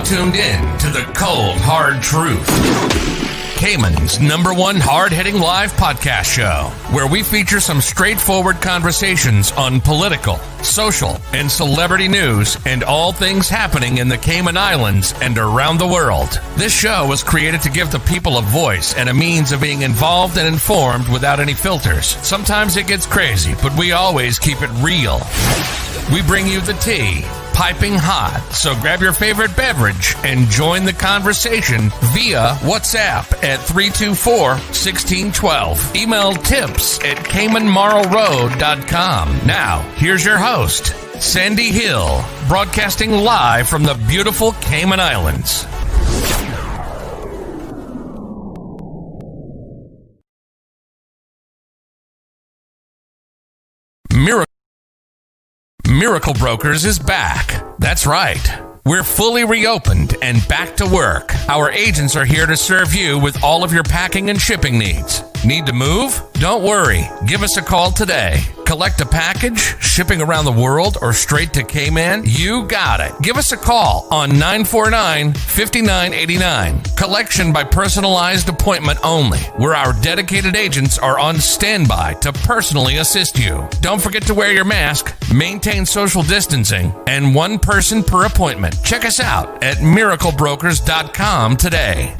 tuned in to the cold, hard truth. Cayman's #1 hard-hitting live podcast show, where we feature some straightforward conversations on political, social, and celebrity news and all things happening in the Cayman Islands and around the world. This show was created to give the people a voice and a means of being involved and informed without any filters. Sometimes it gets crazy, but we always keep it real. We bring you the tea, piping hot, so grab your favorite beverage and join the conversation via WhatsApp at 324-1612. Email tips at caymanmarlroad.com. Now, here's your host, Sandy Hill, broadcasting live from the beautiful Cayman Islands. Miracle Brokers is back. That's right. We're fully reopened and back to work. Our agents are here to serve you with all of your packing and shipping needs. Need to move? Don't worry. Give us a call today. Collect a package, shipping around the world, or straight to Cayman? You got it. Give us a call on 949-5989. Collection by personalized appointment only, where our dedicated agents are on standby to personally assist you. Don't forget to wear your mask, maintain social distancing, and one person per appointment. Check us out at miraclebrokers.com today.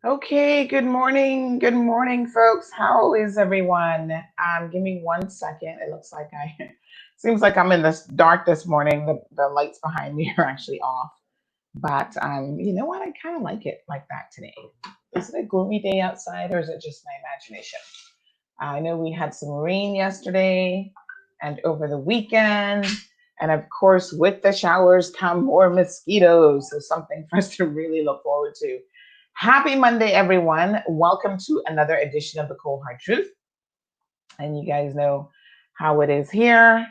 Okay, good morning. Good morning, folks. How is everyone? Give me 1 second. It looks like seems like I'm in this dark this morning. The lights behind me are actually off. But you know what? I kind of like it like that today. Is it a gloomy day outside or is it just my imagination? I know we had some rain yesterday and over the weekend. And of course, with the showers come more mosquitoes. So something for us to really look forward to. Happy Monday, everyone. Welcome to another edition of The Cold Hard Truth. And you guys know how it is here.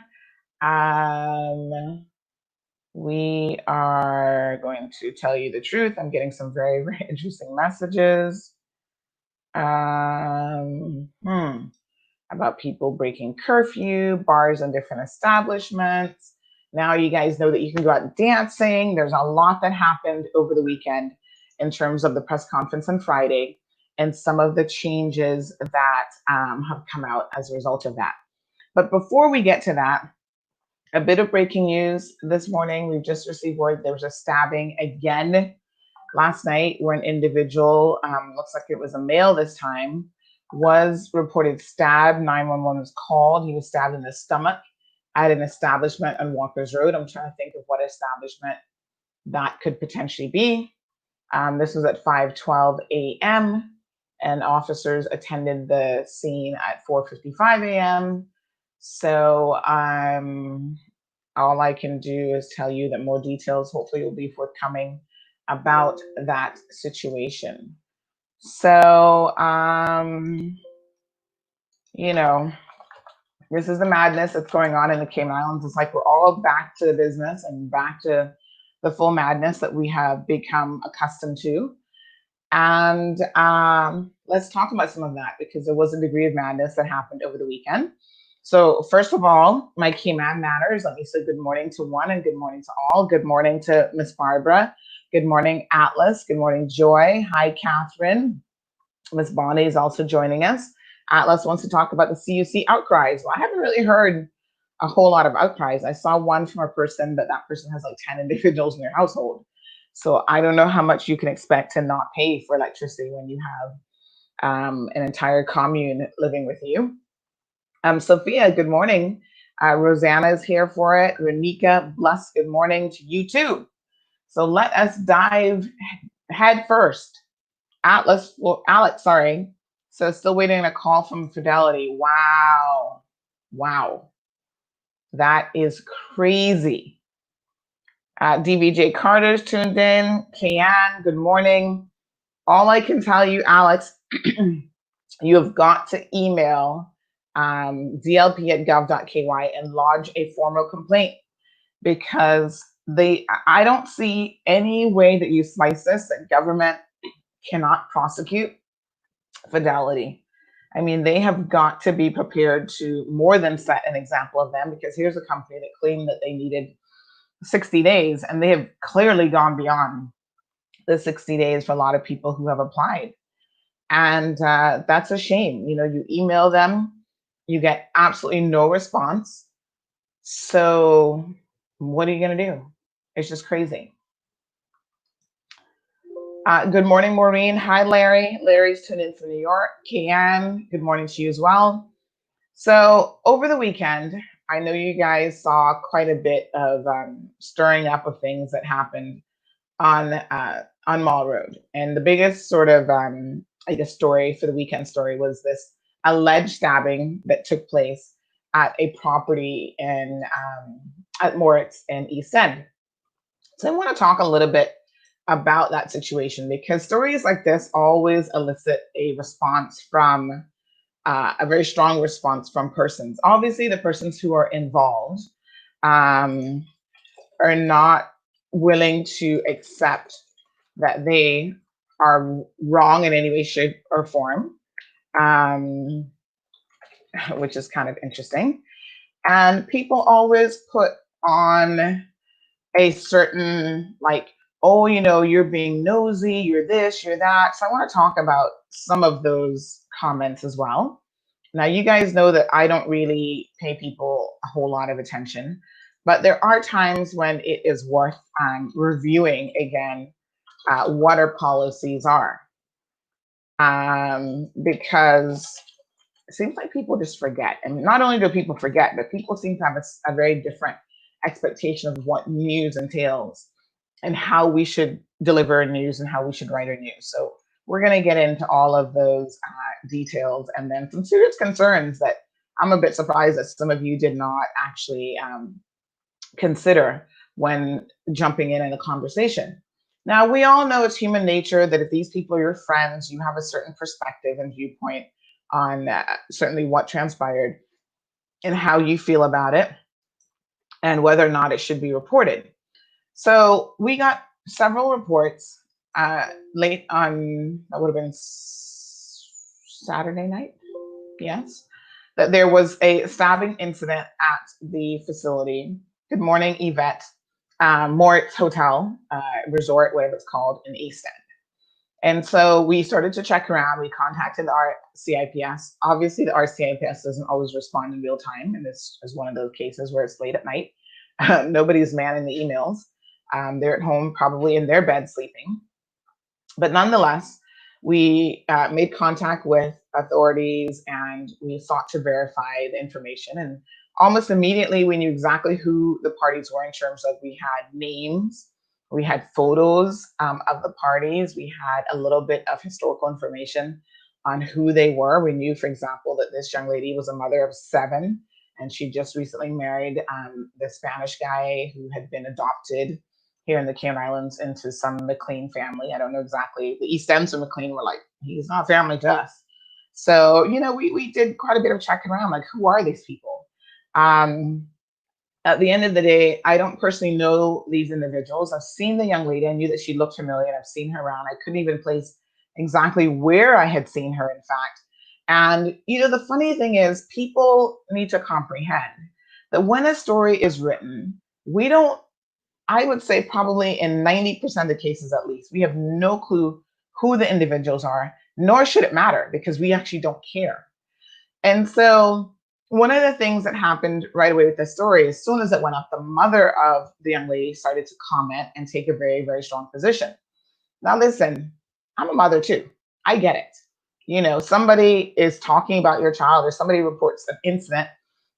We are going to tell you the truth. I'm getting some very, very interesting messages about people breaking curfew, bars and different establishments. Now you guys know that you can go out dancing. There's a lot that happened over the weekend in terms of the press conference on Friday and some of the changes that have come out as a result of that. But before we get to that, a bit of breaking news this morning. We've just received word there was a stabbing again last night where an individual, looks like it was a male this time, was reported stabbed. 911 was called. He was stabbed in the stomach at an establishment on Walker's Road. I'm trying to think of what establishment that could potentially be. This was at 5:12 a.m. and officers attended the scene at 4:55 a.m. So all I can do is tell you that more details hopefully will be forthcoming about that situation. So, you know, this is the madness that's going on in the Cayman Islands. It's like we're all back to the business and back to the full madness that we have become accustomed to. And let's talk about some of that because there was a degree of madness that happened over the weekend. So, first of all, my Cayman Matters, let me say good morning to one and good morning to all. Good morning to Miss Barbara. Good morning, Atlas. Good morning, Joy. Hi, Catherine. Miss Bonnie is also joining us. Atlas wants to talk about the CUC outcries. Well, I haven't really heard a whole lot of outcries. I saw one from a person, but that person has like 10 individuals in their household. So I don't know how much you can expect to not pay for electricity when you have an entire commune living with you. Sophia, good morning. Rosanna is here for it. Renika, bless, good morning to you too. So let us dive head first. Alex, sorry. So still waiting on a call from Fidelity. Wow. Wow. That is crazy. DVJ Carter's tuned in. Kayan, good morning. All I can tell you, Alex, you have got to email dlp@gov.ky and lodge a formal complaint because I don't see any way that you slice this that government cannot prosecute Fidelity. I mean, they have got to be prepared to more than set an example of them because here's a company that claimed that they needed 60 days and they have clearly gone beyond the 60 days for a lot of people who have applied. And that's a shame. You know, you email them, you get absolutely no response. So what are you going to do? It's just crazy. Good morning, Maureen. Hi, Larry. Larry's tuned in from New York. Kian, good morning to you as well. So over the weekend, I know you guys saw quite a bit of stirring up of things that happened on Mall Road. And the biggest sort of, I guess, story for the weekend story was this alleged stabbing that took place at a property in at Moritz in East End. So I want to talk a little bit about that situation because stories like this always elicit a response from a very strong response from persons. Obviously, the persons who are involved are not willing to accept that they are wrong in any way, shape, or form, which is kind of interesting. And people always put on a certain, like, oh, you know, you're being nosy, you're this, you're that. So I want to talk about some of those comments as well. Now, you guys know that I don't really pay people a whole lot of attention, but there are times when it is worth reviewing again what our policies are. Because it seems like people just forget. And not only do people forget, but people seem to have a very different expectation of what news entails and how we should deliver news and how we should write our news. So we're going to get into all of those details and then some serious concerns that I'm a bit surprised that some of you did not actually consider when jumping in a conversation. Now, we all know it's human nature that if these people are your friends, you have a certain perspective and viewpoint on certainly what transpired and how you feel about it and whether or not it should be reported. So we got several reports late on, that would have been Saturday night, yes, that there was a stabbing incident at the facility. Good morning, Yvette. Moritz Hotel Resort, whatever it's called, in East End. And so we started to check around. We contacted our CIPS. Obviously, the RCIPS doesn't always respond in real time, and this is one of those cases where it's late at night. Nobody's manning the emails. They're at home, probably in their bed sleeping. But nonetheless, we made contact with authorities and we sought to verify the information. And almost immediately, we knew exactly who the parties were in terms of we had names, we had photos of the parties, we had a little bit of historical information on who they were. We knew, for example, that this young lady was a mother of seven and she just recently married the Spanish guy who had been adopted here in the Cayman Islands into some McLean family. I don't know exactly. The East Ends of McLean were like, he's not family to us. So, we did quite a bit of checking around, like, who are these people? Um, at the end of the day, I don't personally know these individuals. I've seen the young lady. I knew that she looked familiar and I've seen her around. I couldn't even place exactly where I had seen her, in fact. And, the funny thing is, people need to comprehend that when a story is written, we don't I would say probably in 90% of the cases at least, we have no clue who the individuals are, nor should it matter because we actually don't care. And so, one of the things that happened right away with this story, as soon as it went up, the mother of the young lady started to comment and take a very, very strong position. Now, listen, I'm a mother too. I get it. Somebody is talking about your child or somebody reports an incident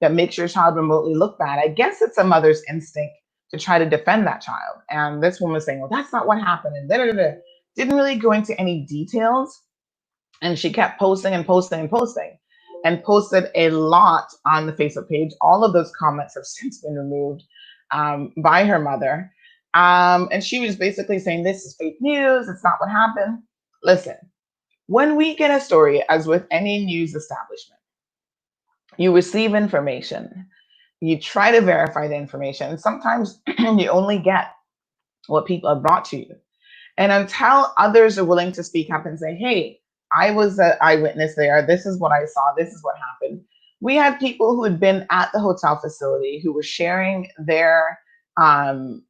that makes your child remotely look bad. I guess it's a mother's instinct to try to defend that child. And this woman was saying, well, that's not what happened. And da, da, da, da. Didn't really go into any details. And she kept posting and posting and posting and posted a lot on the Facebook page. All of those comments have since been removed by her mother. And she was basically saying, this is fake news. It's not what happened. Listen, when we get a story, as with any news establishment, you receive information, you try to verify the information. Sometimes you only get what people have brought to you. And until others are willing to speak up and say, hey, I was an eyewitness there. This is what I saw. This is what happened. We had people who had been at the hotel facility who were sharing their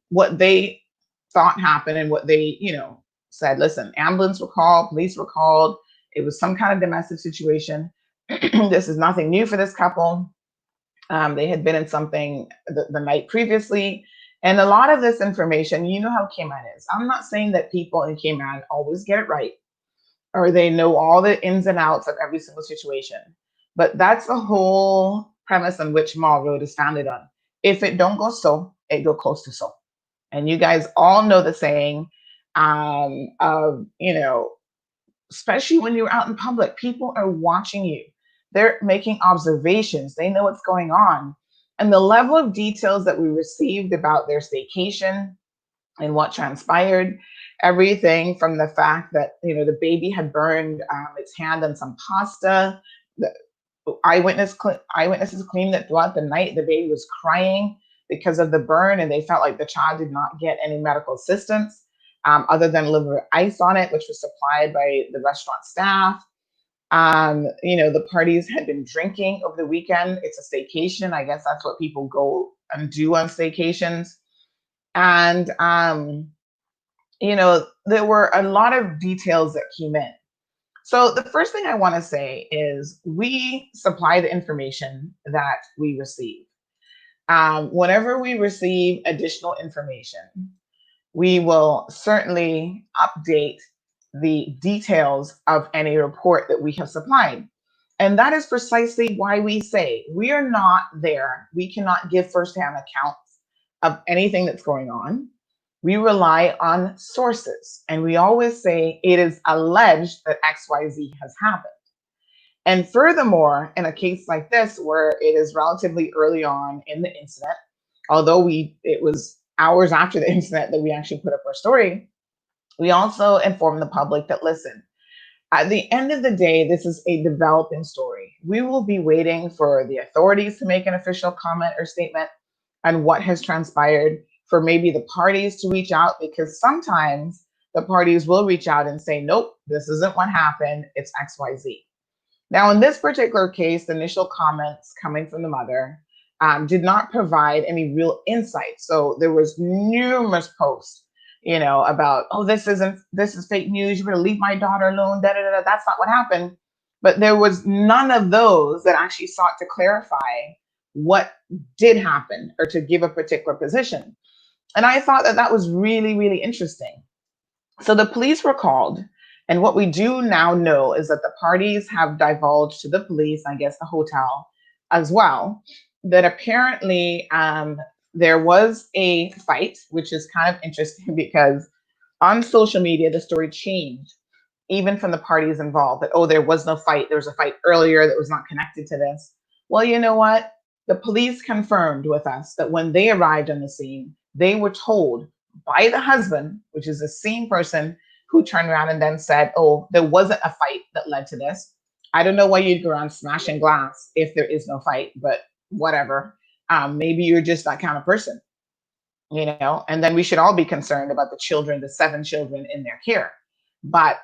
what they thought happened and what they, said. Listen, ambulance were called, police were called. It was some kind of domestic situation. This is nothing new for this couple. They had been in something the night previously. And a lot of this information, you know how Cayman is. I'm not saying that people in Cayman always get it right or they know all the ins and outs of every single situation. But that's the whole premise on which Mall Road is founded on. If it don't go so, it go close to so. And you guys all know the saying of, especially when you're out in public, people are watching you. They're making observations. They know what's going on. And the level of details that we received about their staycation and what transpired, everything from the fact that, the baby had burned its hand on some pasta. The eyewitnesses claimed that throughout the night, the baby was crying because of the burn, and they felt like the child did not get any medical assistance other than a little bit of ice on it, which was supplied by the restaurant staff. The parties had been drinking over the weekend. It's a staycation. I guess that's what people go and do on staycations. And, there were a lot of details that came in. So the first thing I want to say is we supply the information that we receive. Whenever we receive additional information, we will certainly update the details of any report that we have supplied. And that is precisely why we say we are not there. We cannot give firsthand accounts of anything that's going on. We rely on sources. And we always say it is alleged that XYZ has happened. And furthermore, in a case like this, where it is relatively early on in the incident, although it was hours after the incident that we actually put up our story, we also informed the public that, listen, at the end of the day, this is a developing story. We will be waiting for the authorities to make an official comment or statement on what has transpired, for maybe the parties to reach out, because sometimes the parties will reach out and say, nope, this isn't what happened, it's XYZ. Now, in this particular case, the initial comments coming from the mother did not provide any real insight. So there was numerous posts, about, oh, this is fake news. You better leave my daughter alone. Da, da, da, da. That's not what happened. But there was none of those that actually sought to clarify what did happen or to give a particular position. And I thought that was really, really interesting. So the police were called, and what we do now know is that the parties have divulged to the police, I guess the hotel as well, that apparently there was a fight, which is kind of interesting because on social media the story changed even from the parties involved, that, oh, there was no fight, there was a fight earlier that was not connected to this. Well, you know what? The police confirmed with us that when they arrived on the scene, they were told by the husband, which is the same person who turned around and then said, oh, there wasn't a fight that led to this. I don't know why you'd go around smashing glass if there is no fight, but whatever. Maybe you're just that kind of person, and then we should all be concerned about the children, the 7 children in their care. But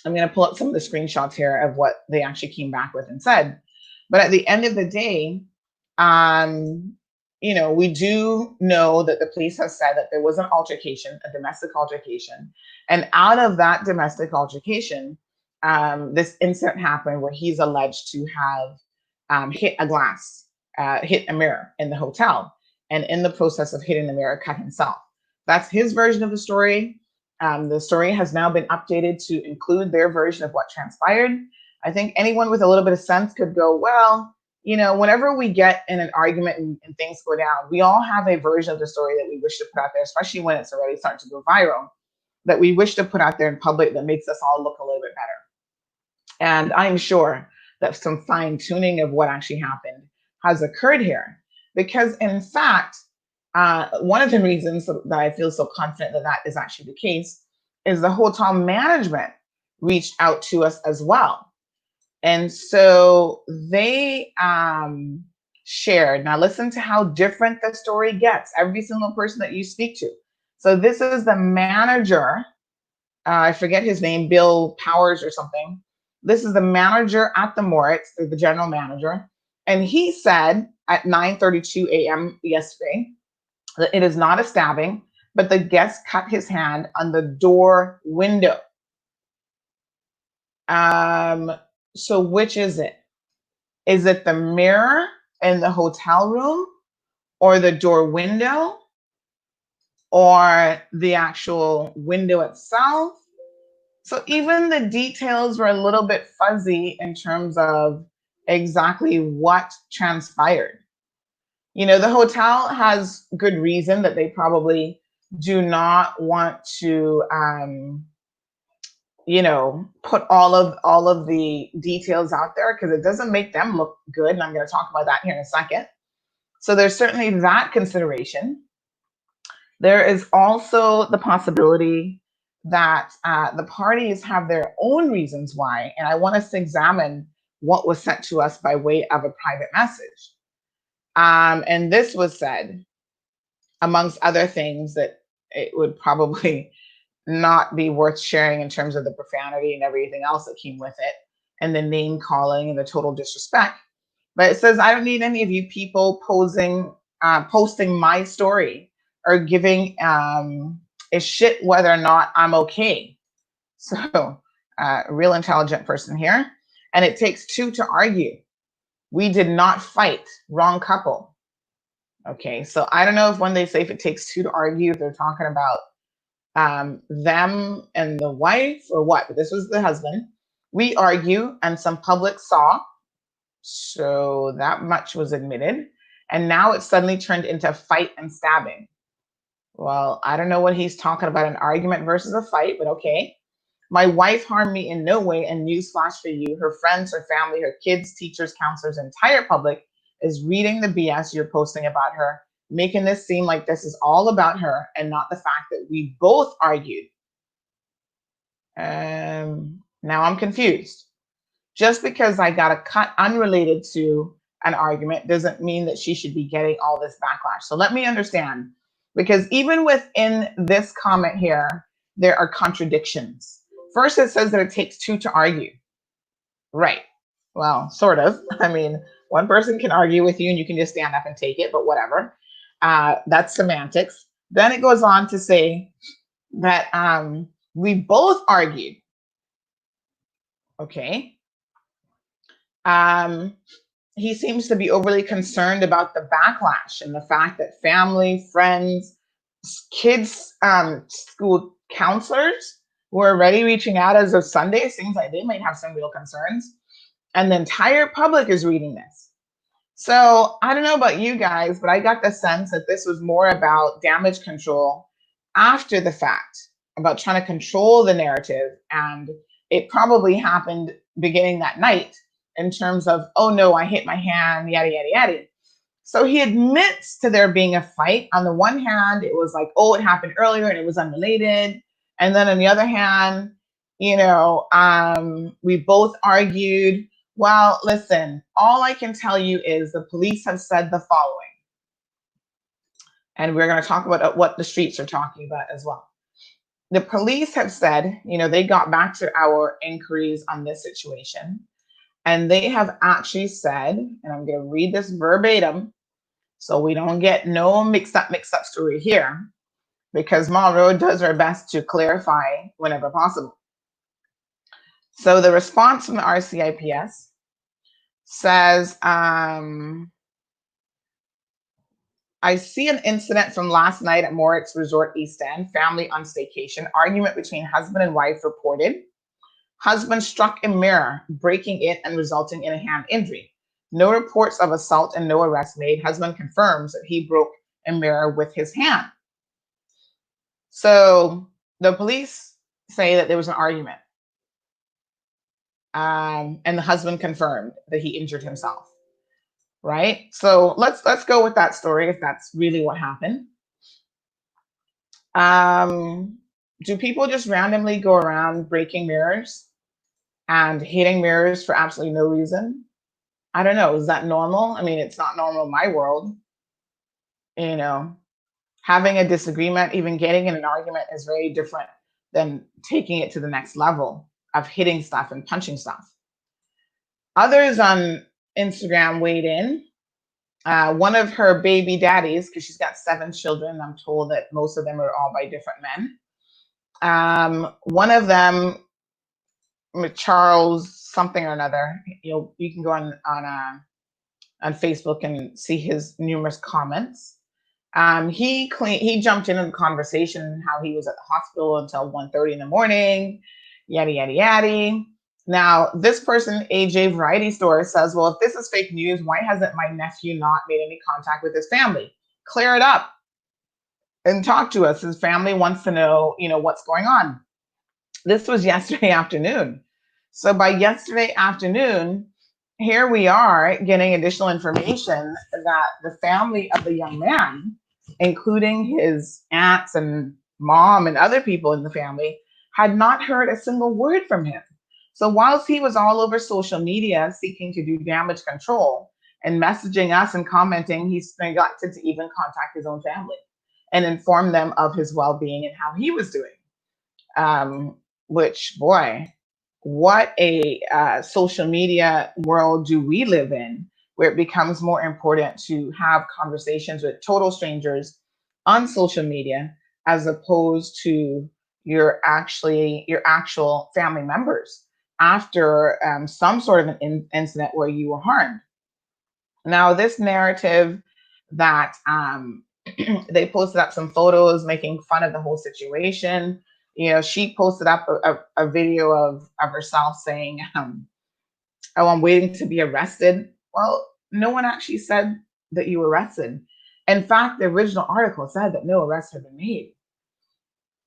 I'm going to pull up some of the screenshots here of what they actually came back with and said. But at the end of the day, we do know that the police have said that there was an altercation, a domestic altercation. And out of that domestic altercation, this incident happened where he's alleged to have hit a glass, hit a mirror in the hotel. And in the process of hitting the mirror, cut himself. That's his version of the story. The story has now been updated to include their version of what transpired. I think anyone with a little bit of sense could go, well, whenever we get in an argument and things go down, we all have a version of the story that we wish to put out there, especially when it's already starting to go viral, that we wish to put out there in public that makes us all look a little bit better. And I'm sure that some fine tuning of what actually happened has occurred here. Because in fact, one of the reasons that I feel so confident that that is actually the case is the hotel management reached out to us as well. And so they shared. Now listen to how different the story gets, every single person that you speak to. So this is the manager. I forget his name, Bill Powers or something. This is the manager at the Moritz, the general manager. And he said at 9:32 a.m. yesterday that it is not a stabbing, but the guest cut his hand on the door window. So which is it? Is it the mirror in the hotel room, or the door window, or the actual window itself? So even the details were a little bit fuzzy in terms of exactly what transpired. The hotel has good reason that they probably do not want to, put all of the details out there because it doesn't make them look good. And I'm going to talk about that here in a second. So there's certainly that consideration. There is also the possibility that the parties have their own reasons why, and I want us to examine what was sent to us by way of a private message. And this was said, amongst other things, that it would probably not be worth sharing in terms of the profanity and everything else that came with it, and the name calling and the total disrespect. But it says, I don't need any of you people posting my story or giving a shit whether or not I'm okay. So, real intelligent person here. And it takes two to argue. We did not fight. Wrong couple. Okay, so I don't know if when they say if it takes two to argue, if they're talking about them and the wife or what, but this was the husband. We argue and some public saw, so that much was admitted, and now it's suddenly turned into fight and stabbing. Well, I don't know what he's talking about, an argument versus a fight, but okay. My wife harmed me in no way, and newsflash for you, her friends, her family, her kids, teachers, counselors, entire public is reading the BS you're posting about her, making this seem like this is all about her and not the fact that we both argued. Now I'm confused. Just because I got a cut unrelated to an argument doesn't mean that she should be getting all this backlash. So let me understand, because even within this comment here, there are contradictions. First, it says that it takes two to argue. Right. Well, sort of. I mean, one person can argue with you and you can just stand up and take it, but whatever. That's semantics. Then it goes on to say that we both argued. Okay. He seems to be overly concerned about the backlash and the fact that family, friends, kids school counselors were already reaching out as of Sunday. It seems like they might have some real concerns, and the entire public is reading this. So I don't know about you guys, but I got the sense that this was more about damage control after the fact, about trying to control the narrative. And it probably happened beginning that night in terms of, oh no, I hit my hand, yada, yada, yada. So he admits to there being a fight. On the one hand, it was like, oh, it happened earlier and it was unrelated. And then on the other hand, we both argued. Well, listen, all I can tell you is the police have said the following, and we're going to talk about what the streets are talking about as well. The police have said, they got back to our inquiries on this situation, and they have actually said, and I'm going to read this verbatim so we don't get no mixed up story here, because Monroe does her best to clarify whenever possible. So the response from the RCIPS says, I see an incident from last night at Moritz Resort East End, family on staycation, argument between husband and wife reported. Husband struck a mirror, breaking it and resulting in a hand injury. No reports of assault and no arrest made. Husband confirms that he broke a mirror with his hand. So the police say that there was an argument. And the husband confirmed that he injured himself. Right? So let's go with that story if that's really what happened. Do people just randomly go around breaking mirrors and hitting mirrors for absolutely no reason? I don't know. Is that normal? I mean, it's not normal in my world. Having a disagreement, even getting in an argument is very different than taking it to the next level of hitting stuff and punching stuff. Others on Instagram weighed in. One of her baby daddies, because she's got 7 children, I'm told that most of them are all by different men. One of them, Charles something or another, you can go on Facebook and see his numerous comments. He jumped in the conversation how he was at the hospital until 1:30 in the morning, yada yada yada. Now, this person, AJ Variety Store, says, well, if this is fake news, why hasn't my nephew not made any contact with his family? Clear it up and talk to us. His family wants to know, what's going on. This was yesterday afternoon. So by yesterday afternoon, here we are getting additional information that the family of the young man, including his aunts and mom and other people in the family, had not heard a single word from him. So whilst he was all over social media seeking to do damage control and messaging us and commenting, he's neglected to even contact his own family and inform them of his well-being and how he was doing. Which, boy, what a social media world do we live in, where it becomes more important to have conversations with total strangers on social media as opposed to your actual family members after some sort of an incident where you were harmed. Now, this narrative that they posted up some photos making fun of the whole situation. She posted up a video of herself saying, oh, I'm waiting to be arrested. Well, no one actually said that you were arrested. In fact, the original article said that no arrests had been made.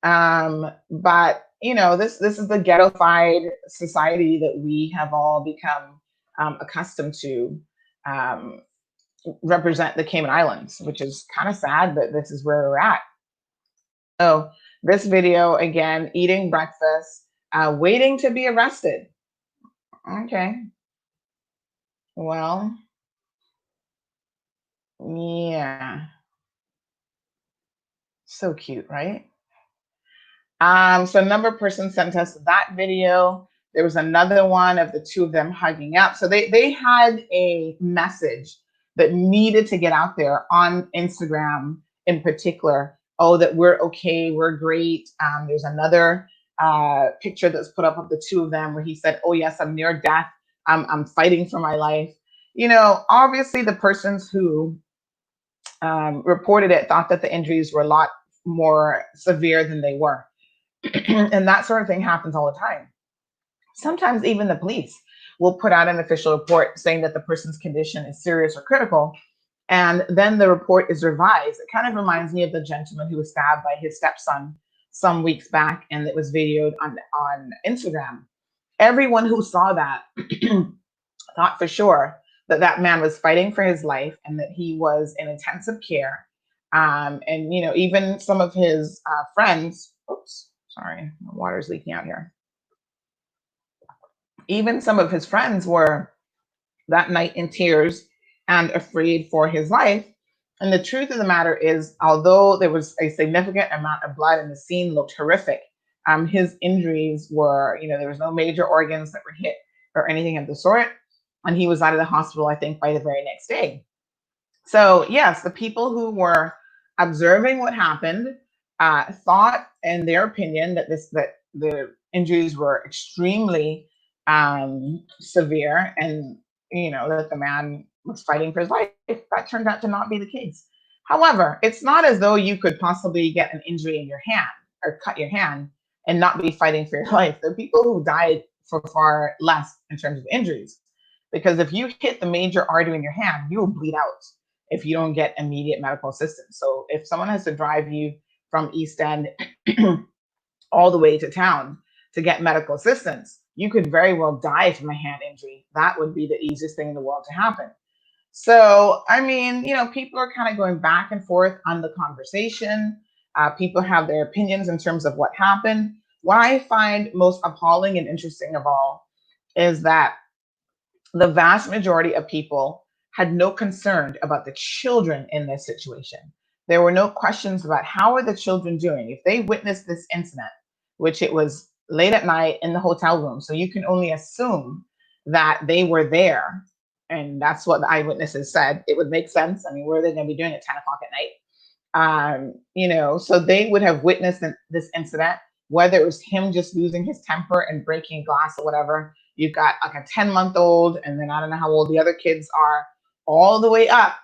But this is the ghettofied society that we have all become accustomed to represent the Cayman Islands, which is kind of sad, but this is where we're at. So this video, again, eating breakfast, waiting to be arrested. Okay. Well, yeah. So cute, right? So a number of persons sent us that video. There was another one of the two of them hugging up. So they had a message that needed to get out there on Instagram in particular. Oh, that we're okay, we're great. There's another picture that's put up of the two of them where he said, oh yes, I'm near death. I'm fighting for my life. Obviously the persons who reported it thought that the injuries were a lot more severe than they were. And that sort of thing happens all the time. Sometimes even the police will put out an official report saying that the person's condition is serious or critical, and then the report is revised. It kind of reminds me of the gentleman who was stabbed by his stepson some weeks back, and it was videoed on Instagram. Everyone who saw that thought for sure that that man was fighting for his life and that he was in intensive care. And even some of his friends. Oops, sorry, the water's leaking out here. Even some of his friends were that night in tears and afraid for his life. And the truth of the matter is, although there was a significant amount of blood and the scene looked horrific, his injuries were, there was no major organs that were hit or anything of the sort. And he was out of the hospital, I think, by the very next day. So, yes, the people who were observing what happened thought, in their opinion, that the injuries were extremely severe, and that the man was fighting for his life. That turned out to not be the case. However, it's not as though you could possibly get an injury in your hand or cut your hand and not be fighting for your life. There are people who died for far less in terms of injuries, because if you hit the major artery in your hand, you will bleed out if you don't get immediate medical assistance. So if someone has to drive you from East End all the way to town to get medical assistance, you could very well die from a hand injury. That would be the easiest thing in the world to happen. So, I mean, people are kind of going back and forth on the conversation. People have their opinions in terms of what happened. What I find most appalling and interesting of all is that the vast majority of people had no concern about the children in this situation. There were no questions about how are the children doing. If they witnessed this incident, which it was late at night in the hotel room, so you can only assume that they were there. And that's what the eyewitnesses said. It would make sense. I mean, where are they going to be doing at 10 o'clock at night? So they would have witnessed this incident, whether it was him just losing his temper and breaking glass or whatever. You've got like a 10-month-old, and then I don't know how old the other kids are, all the way up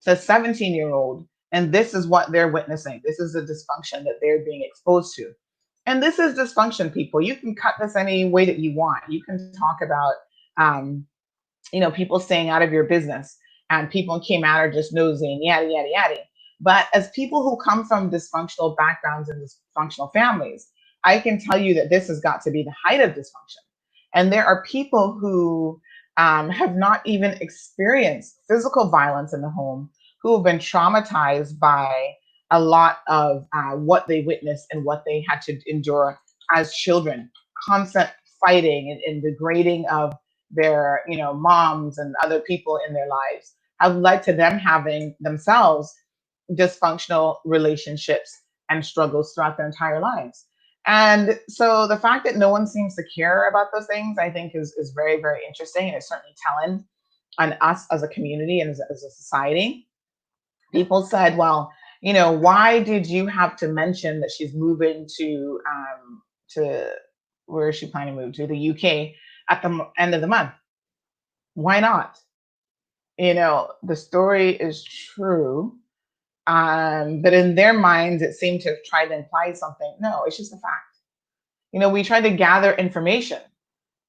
to 17-year-old. And this is what they're witnessing. This is the dysfunction that they're being exposed to. And this is dysfunction, people. You can cut this any way that you want. You can talk about, people staying out of your business, and people in Cayman are just nosy and yada, yada, yada. But as people who come from dysfunctional backgrounds and dysfunctional families, I can tell you that this has got to be the height of dysfunction. And there are people who have not even experienced physical violence in the home, who have been traumatized by a lot of what they witnessed and what they had to endure as children. Constant fighting and degrading of their, moms and other people in their lives have led to them having themselves dysfunctional relationships and struggles throughout their entire lives. And so the fact that no one seems to care about those things, I think is very, very interesting. And it's certainly telling on us as a community and as a society. People said, well, why did you have to mention that she's moving to where is she planning to move to? The UK at the end of the month. Why not? The story is true. But in their minds, it seemed to try to imply something. No, it's just a fact. We tried to gather information.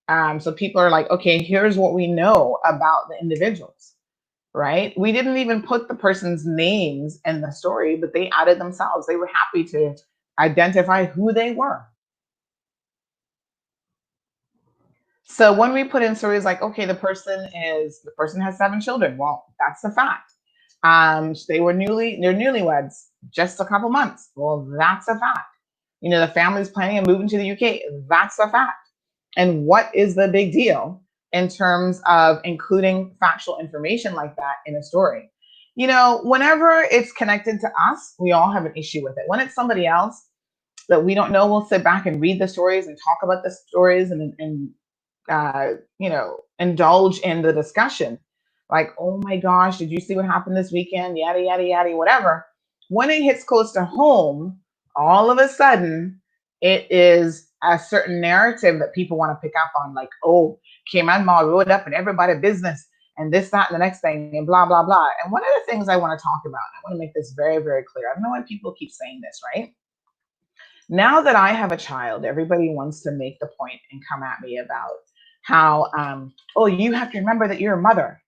So people are like, okay, here's what we know about the individuals, right? We didn't even put the person's names in the story, but they added themselves. They were happy to identify who they were. So when we put in stories like, okay, the person has 7 children. Well, that's a fact. They're newlyweds just a couple months. Well, that's a fact. The family's planning on moving to the UK. That's a fact. And what is the big deal in terms of including factual information like that in a story? Whenever it's connected to us, we all have an issue with it. When it's somebody else that we don't know, we'll sit back and read the stories and talk about the stories and indulge in the discussion. Like, oh my gosh, did you see what happened this weekend? Yada, yada, yada, whatever. When it hits close to home, all of a sudden, it is a certain narrative that people want to pick up on. Like, oh, Cayman Mall rode up and everybody business. and this, that, and the next thing, and blah, blah, blah. And one of the things I want to talk about, I want to make this very, very clear. I don't know why people keep saying this, right? Now that I have a child, everybody wants to make the point and come at me about how, oh, you have to remember that you're a mother.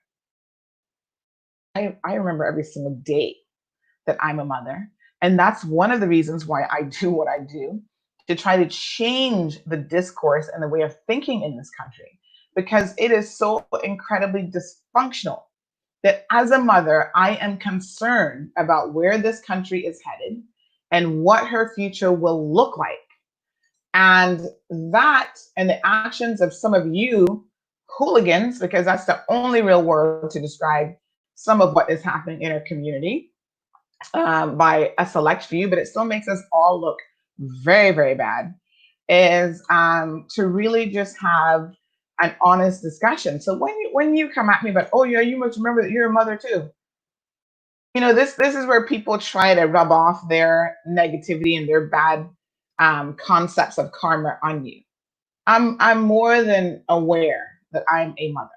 I remember every single day that I'm a mother. And that's one of the reasons why I do what I do, to try to change the discourse and the way of thinking in this country, because it is so incredibly dysfunctional that as a mother, I am concerned about where this country is headed and what her future will look like. And that and the actions of some of you hooligans, because that's the only real word to describe some of what is happening in our community, by a select few, but it still makes us all look very, very bad, is to really just have an honest discussion. So when you come at me about, oh yeah, you must remember that you're a mother too. This is where people try to rub off their negativity and their bad concepts of karma on you. I'm more than aware that I'm a mother.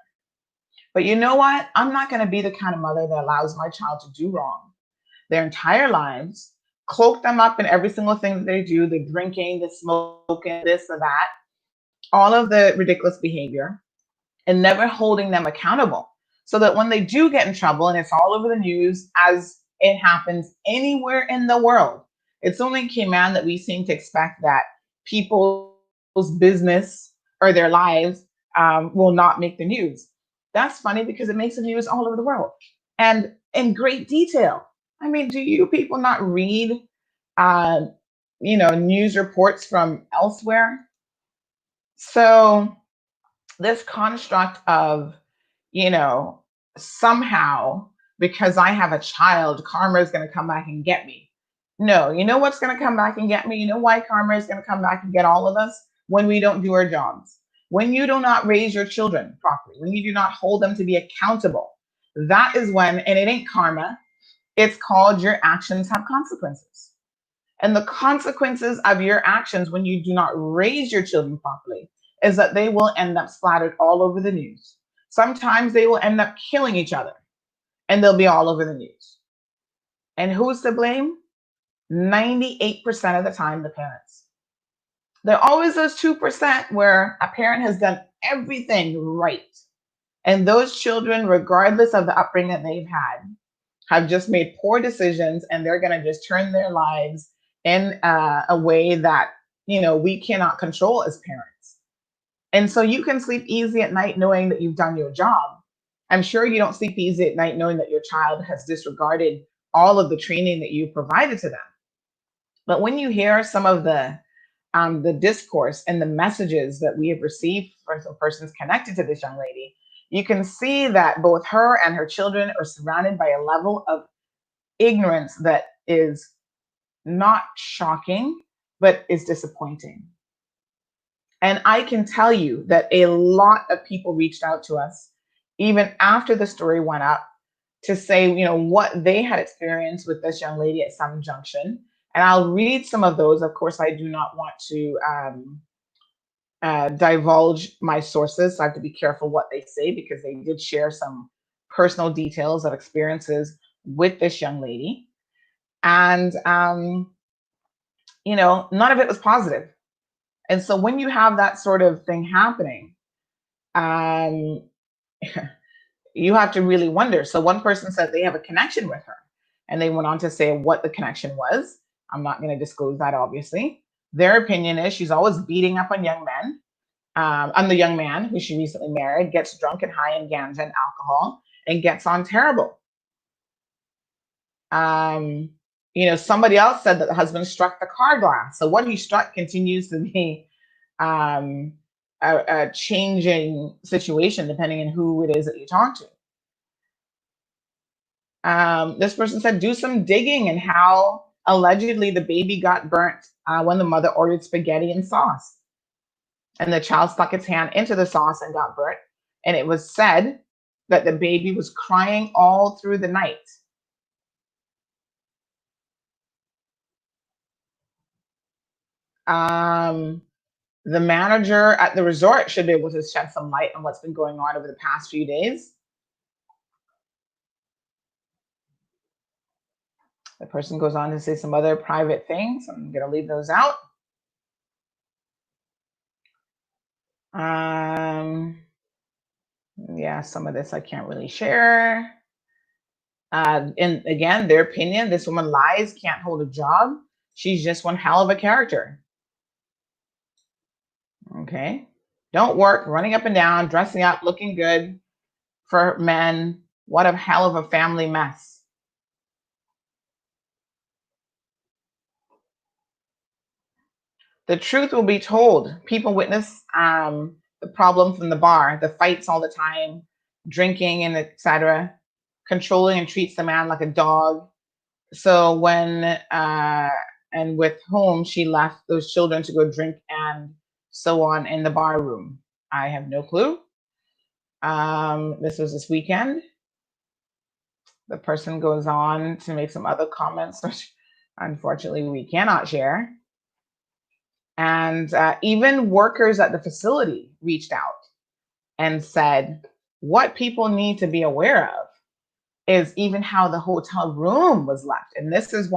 But you know what? I'm not going to be the kind of mother that allows my child to do wrong their entire lives, cloak them up in every single thing that they do, the drinking, the smoking, this or that, all of the ridiculous behavior, and never holding them accountable. So that when they do get in trouble, and it's all over the news as it happens anywhere in the world, it's only in Cayman that we seem to expect that people's business or their lives will not make the news. That's funny because it makes the news all over the world and in great detail. I mean, do you people not read, uh, news reports from elsewhere? So this construct of, you know, somehow because I have a child, karma is going to come back and get me. No, you know what's going to come back and get me? You know why karma is going to come back and get all of us? When we don't do our jobs, when you do not raise your children properly, when you do not hold them to be accountable. That is when, and it ain't karma, it's called your actions have consequences. And the consequences of your actions when you do not raise your children properly is that they will end up splattered all over the news. Sometimes they will end up killing each other and they'll be all over the news. And who's to blame? 98% of the time, the parents. There are always those 2% where a parent has done everything right. And those children, regardless of the upbringing that they've had, have just made poor decisions and they're going to just turn their lives in a way that we cannot control as parents. And so you can sleep easy at night knowing that you've done your job. I'm sure you don't sleep easy at night knowing that your child has disregarded all of the training that you provided to them. But when you hear some of the discourse and the messages that we have received from some persons connected to this young lady, you can see that both her and her children are surrounded by a level of ignorance that is not shocking, but is disappointing. And I can tell you that a lot of people reached out to us, even after the story went up, to say, what they had experienced with this young lady at some junction. And I'll read some of those. Of course, I do not want to divulge my sources. So I have to be careful what they say because they did share some personal details of experiences with this young lady. And, none of it was positive. And so when you have that sort of thing happening, um, you have to really wonder. So one person said they have a connection with her, and they went on to say what the connection was. I'm not going to disclose that, obviously. Their opinion is she's always beating up on young men. On the young man who she recently married, gets drunk and high in ganja and alcohol, and gets on terrible. Somebody else said that the husband struck the car glass. So what he struck continues to be a changing situation depending on who it is that you talk to. This person said, do some digging and how allegedly the baby got burnt when the mother ordered spaghetti and sauce. And the child stuck its hand into the sauce and got burnt. And it was said that the baby was crying all through the night. The manager at the resort should be able to shed some light on what's been going on over the past few days. The person goes on to say some other private things. I'm going to leave those out. Yeah, some of this I can't really share. And again, their opinion, this woman lies, can't hold a job. She's just one hell of a character. Okay. Don't work, running up and down, dressing up, looking good for men. What a hell of a family mess. The truth will be told. People witness the problem from the bar, the fights all the time, drinking and etc., controlling and treats the man like a dog. So when and with whom she left those children to go drink and so on in the bar room, I have no clue. This was this weekend. The person goes on to make some other comments, which unfortunately we cannot share. And even workers at the facility reached out and said, what people need to be aware of is even how the hotel room was left. And this is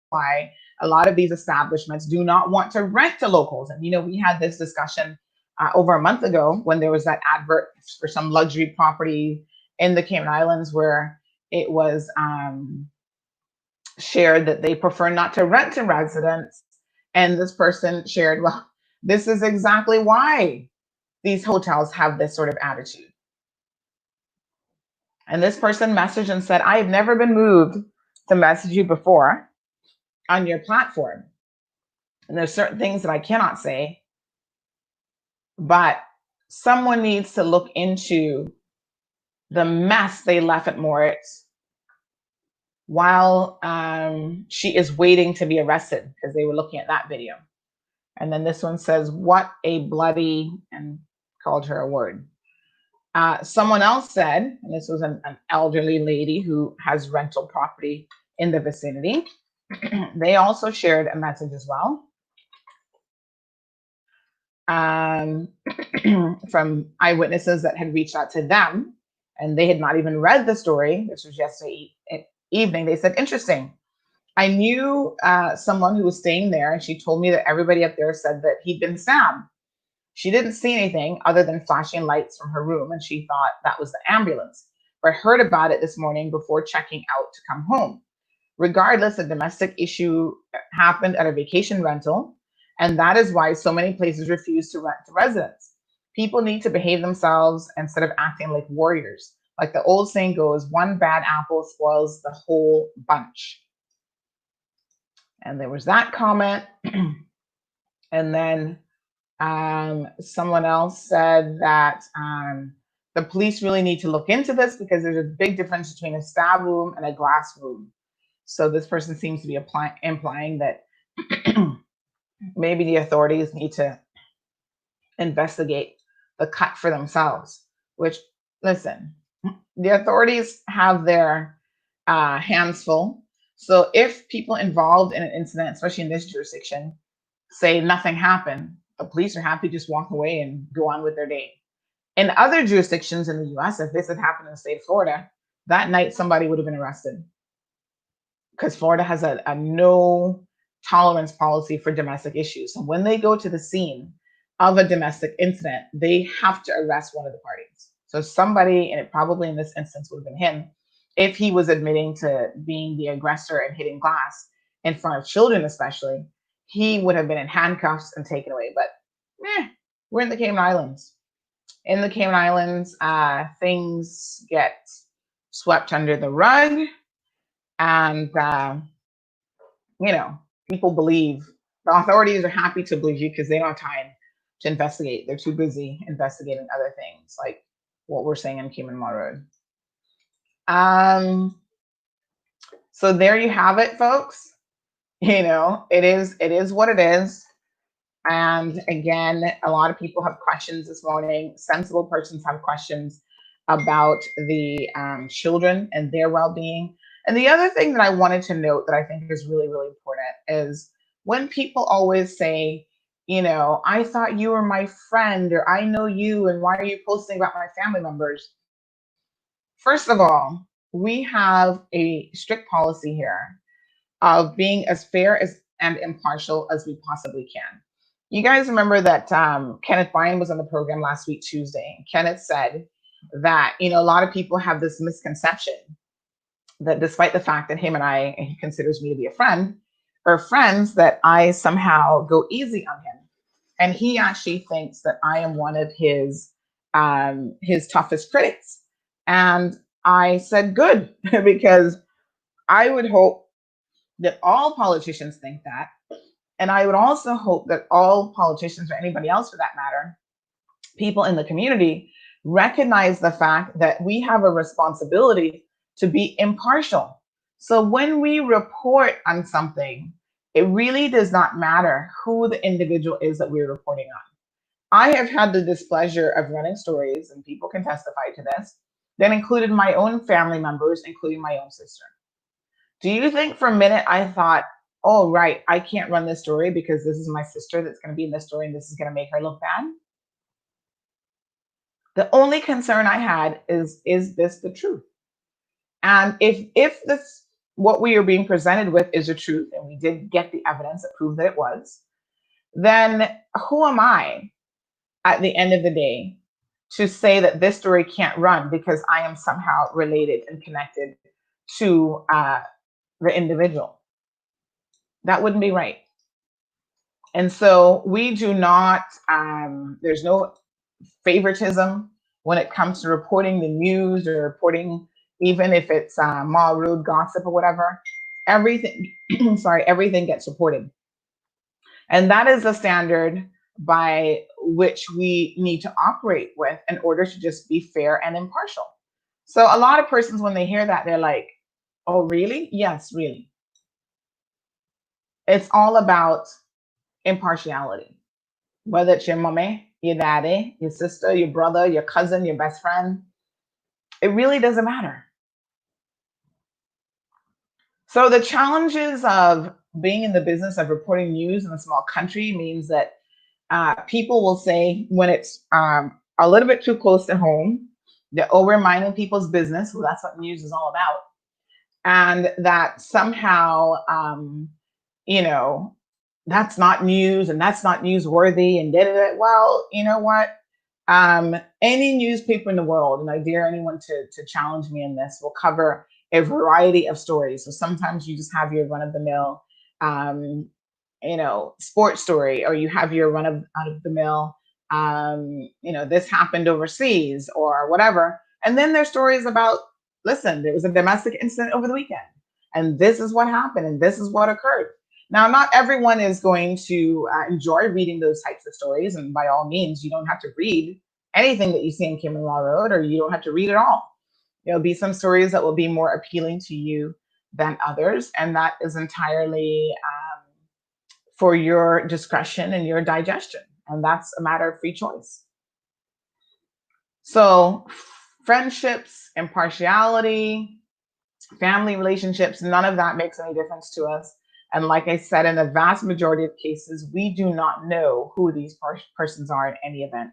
why a lot of these establishments do not want to rent to locals. And, we had this discussion over a month ago when there was that advert for some luxury property in the Cayman Islands where it was shared that they prefer not to rent to residents. And this person shared, well, this is exactly why these hotels have this sort of attitude. And this person messaged and said, I have never been moved to message you before on your platform. And there's certain things that I cannot say, but someone needs to look into the mess they left at Moritz while she is waiting to be arrested, because they were looking at that video. And then this one says, what a bloody, and called her a word. Someone else said, and this was an elderly lady who has rental property in the vicinity. They also shared a message as well from eyewitnesses that had reached out to them, and they had not even read the story. This was yesterday evening. They said, interesting. I knew someone who was staying there, and she told me that everybody up there said that he'd been stabbed. She didn't see anything other than flashing lights from her room, and she thought that was the ambulance. But I heard about it this morning before checking out to come home. Regardless, a domestic issue happened at a vacation rental, and that is why so many places refuse to rent to residents. People need to behave themselves instead of acting like warriors. Like the old saying goes, one bad apple spoils the whole bunch. And there was that comment. And then someone else said that the police really need to look into this because there's a big difference between a stab wound and a glass wound. So this person seems to be implying that maybe the authorities need to investigate the cut for themselves, which, listen, the authorities have their hands full. So if people involved in an incident, especially in this jurisdiction, say nothing happened, the police are happy to just walk away and go on with their day. In other jurisdictions in the US, if this had happened in the state of Florida, that night somebody would have been arrested, because Florida has a no tolerance policy for domestic issues. So when they go to the scene of a domestic incident, they have to arrest one of the parties. So somebody, and it probably in this instance would have been him, if he was admitting to being the aggressor and hitting glass in front of children especially, he would have been in handcuffs and taken away. But we're in the Cayman Islands. In the Cayman Islands, things get swept under the rug. And, people believe, the authorities are happy to believe you because they don't have time to investigate. They're too busy investigating other things like what we're saying in Cayman Mall Road. So there you have it, folks. It is what it is. And again, a lot of people have questions this morning. Sensible persons have questions about the children and their well-being. And the other thing that I wanted to note that I think is really, really important is when people always say, I thought you were my friend, or I know you, and why are you posting about my family members? First of all, we have a strict policy here of being as fair as and impartial as we possibly can. You guys remember that Kenneth Bryan was on the program last week, Tuesday. And Kenneth said that, a lot of people have this misconception that despite the fact that and he considers me to be a friend, or friends, that I somehow go easy on him. And he actually thinks that I am one of his toughest critics. And I said, good, because I would hope that all politicians think that. And I would also hope that all politicians, or anybody else for that matter, people in the community, recognize the fact that we have a responsibility to be impartial. So when we report on something, it really does not matter who the individual is that we're reporting on. I have had the displeasure of running stories, and people can testify to this, that included my own family members, including my own sister. Do you think for a minute I thought, oh, right, I can't run this story because this is my sister that's going to be in this story and this is going to make her look bad? The only concern I had is this the truth? And if this what we are being presented with is the truth, and we did get the evidence that proved that it was, then who am I at the end of the day to say that this story can't run because I am somehow related and connected to the individual? That wouldn't be right. And so we do not, there's no favoritism when it comes to reporting the news or reporting, even if it's mall road gossip or whatever. Everything, sorry, everything gets reported. And that is the standard by which we need to operate with in order to just be fair and impartial. So a lot of persons, when they hear that, they're like, oh, really? Yes, really. It's all about impartiality. Whether it's your mommy, your daddy, your sister, your brother, your cousin, your best friend, it really doesn't matter. So the challenges of being in the business of reporting news in a small country means that people will say when it's a little bit too close to home, that, oh, we're minding people's business. Well, that's what news is all about. And that somehow, you know, that's not news and that's not newsworthy and da, da, da. Well, you know what? Any newspaper in the world, and I dare anyone to challenge me in this, will cover a variety of stories. So sometimes you just have your run of the mill, um, sports story, or you have your run of out of the mill, this happened overseas or whatever. And then there's stories about, listen, there was a domestic incident over the weekend, and this is what happened, and this is what occurred. Now, not everyone is going to enjoy reading those types of stories, and by all means, you don't have to read anything that you see in Cayman Law Road, or you don't have to read it all. There'll be some stories that will be more appealing to you than others, and that is entirely for your discretion and your digestion, and that's a matter of free choice. So, friendships, impartiality, family relationships, none of that makes any difference to us. And like I said, in the vast majority of cases, we do not know who these persons are in any event.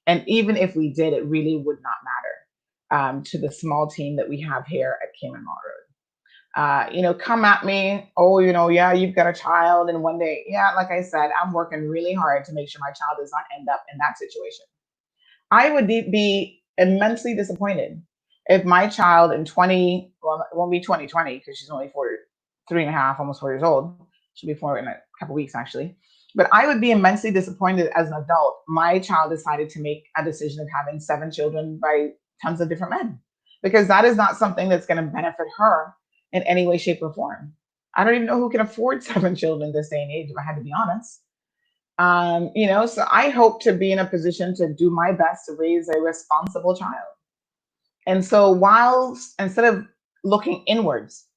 And even if we did, it really would not matter to the small team that we have here at Cayman Law Road. Come at me, oh, yeah, you've got a child, and one day, yeah, like I said, I'm working really hard to make sure my child does not end up in that situation. I would be immensely disappointed if my child in it won't be 2020 because she's only 3.5, almost 4 years old. She'll be 4 in a couple weeks, actually. But I would be immensely disappointed as an adult. My child decided to make a decision of having 7 children by tons of different men, because that is not something that's going to benefit her in any way, shape, or form. I don't even know who can afford 7 children this day and age, if I had to be honest. So I hope to be in a position to do my best to raise a responsible child. And so instead of looking inwards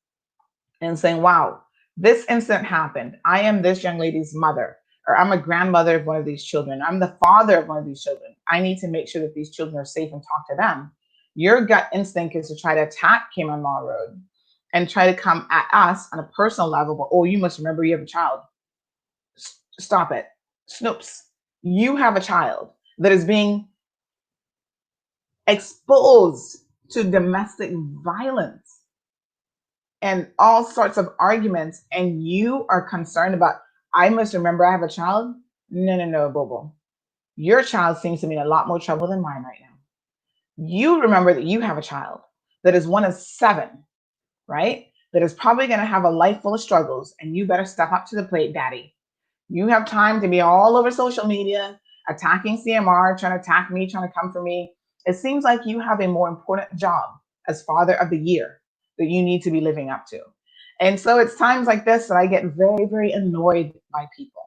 and saying, wow, this incident happened, I am this young lady's mother, or I'm a grandmother of one of these children, I'm the father of one of these children, I need to make sure that these children are safe and talk to them. Your gut instinct is to try to attack Cayman Law Road and try to come at us on a personal level. But, oh, you must remember you have a child. Stop it. Snoops. You have a child that is being exposed to domestic violence. and all sorts of arguments, and you are concerned about, I must remember I have a child. No, no, no, Bobo. Your child seems to be in a lot more trouble than mine right now. You remember that you have a child that is one of seven, right? That is probably going to have a life full of struggles, and you better step up to the plate, daddy. You have time to be all over social media, attacking CMR, trying to attack me, trying to come for me. It seems like you have a more important job as father of the year that you need to be living up to. And so it's times like this that I get very, very annoyed by people,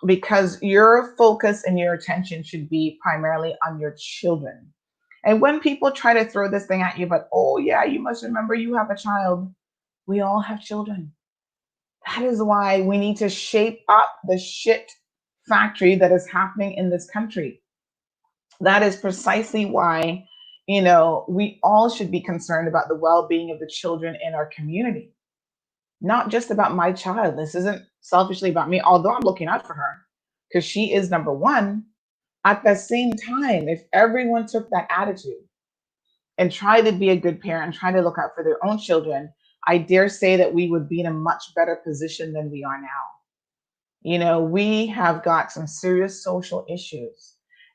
because your focus and your attention should be primarily on your children. And when people try to throw this thing at you, but oh, yeah, you must remember you have a child. We all have children. That is why we need to shape up the shit factory that is happening in this country. That is precisely why, we all should be concerned about the well being of the children in our community, not just about my child. This isn't selfishly about me, although I'm looking out for her because she is number one. At the same time, if everyone took that attitude and tried to be a good parent and try to look out for their own children, I dare say that we would be in a much better position than we are now. We have got some serious social issues.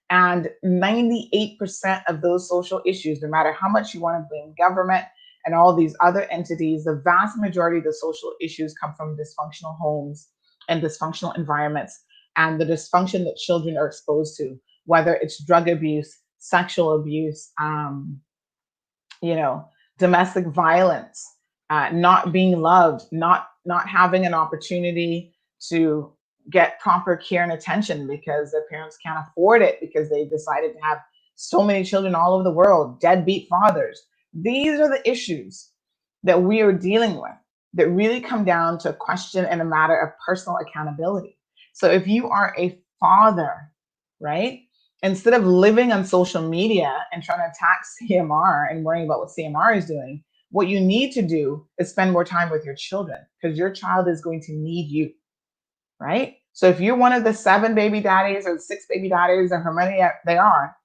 And 98% of those social issues, no matter how much you want to blame government and all these other entities, the vast majority of the social issues come from dysfunctional homes and dysfunctional environments and the dysfunction that children are exposed to, whether it's drug abuse, sexual abuse, you know, domestic violence, not being loved, not having an opportunity to get proper care and attention because their parents can't afford it because they decided to have so many children all over the world, deadbeat fathers. These are the issues that we are dealing with that really come down to a question and a matter of personal accountability. So if you are a father, right, instead of living on social media and trying to attack CMR and worrying about what CMR is doing, what you need to do is spend more time with your children because your child is going to need you, right? So if you're one of the 7 baby daddies or 6 baby daddies or how many they are,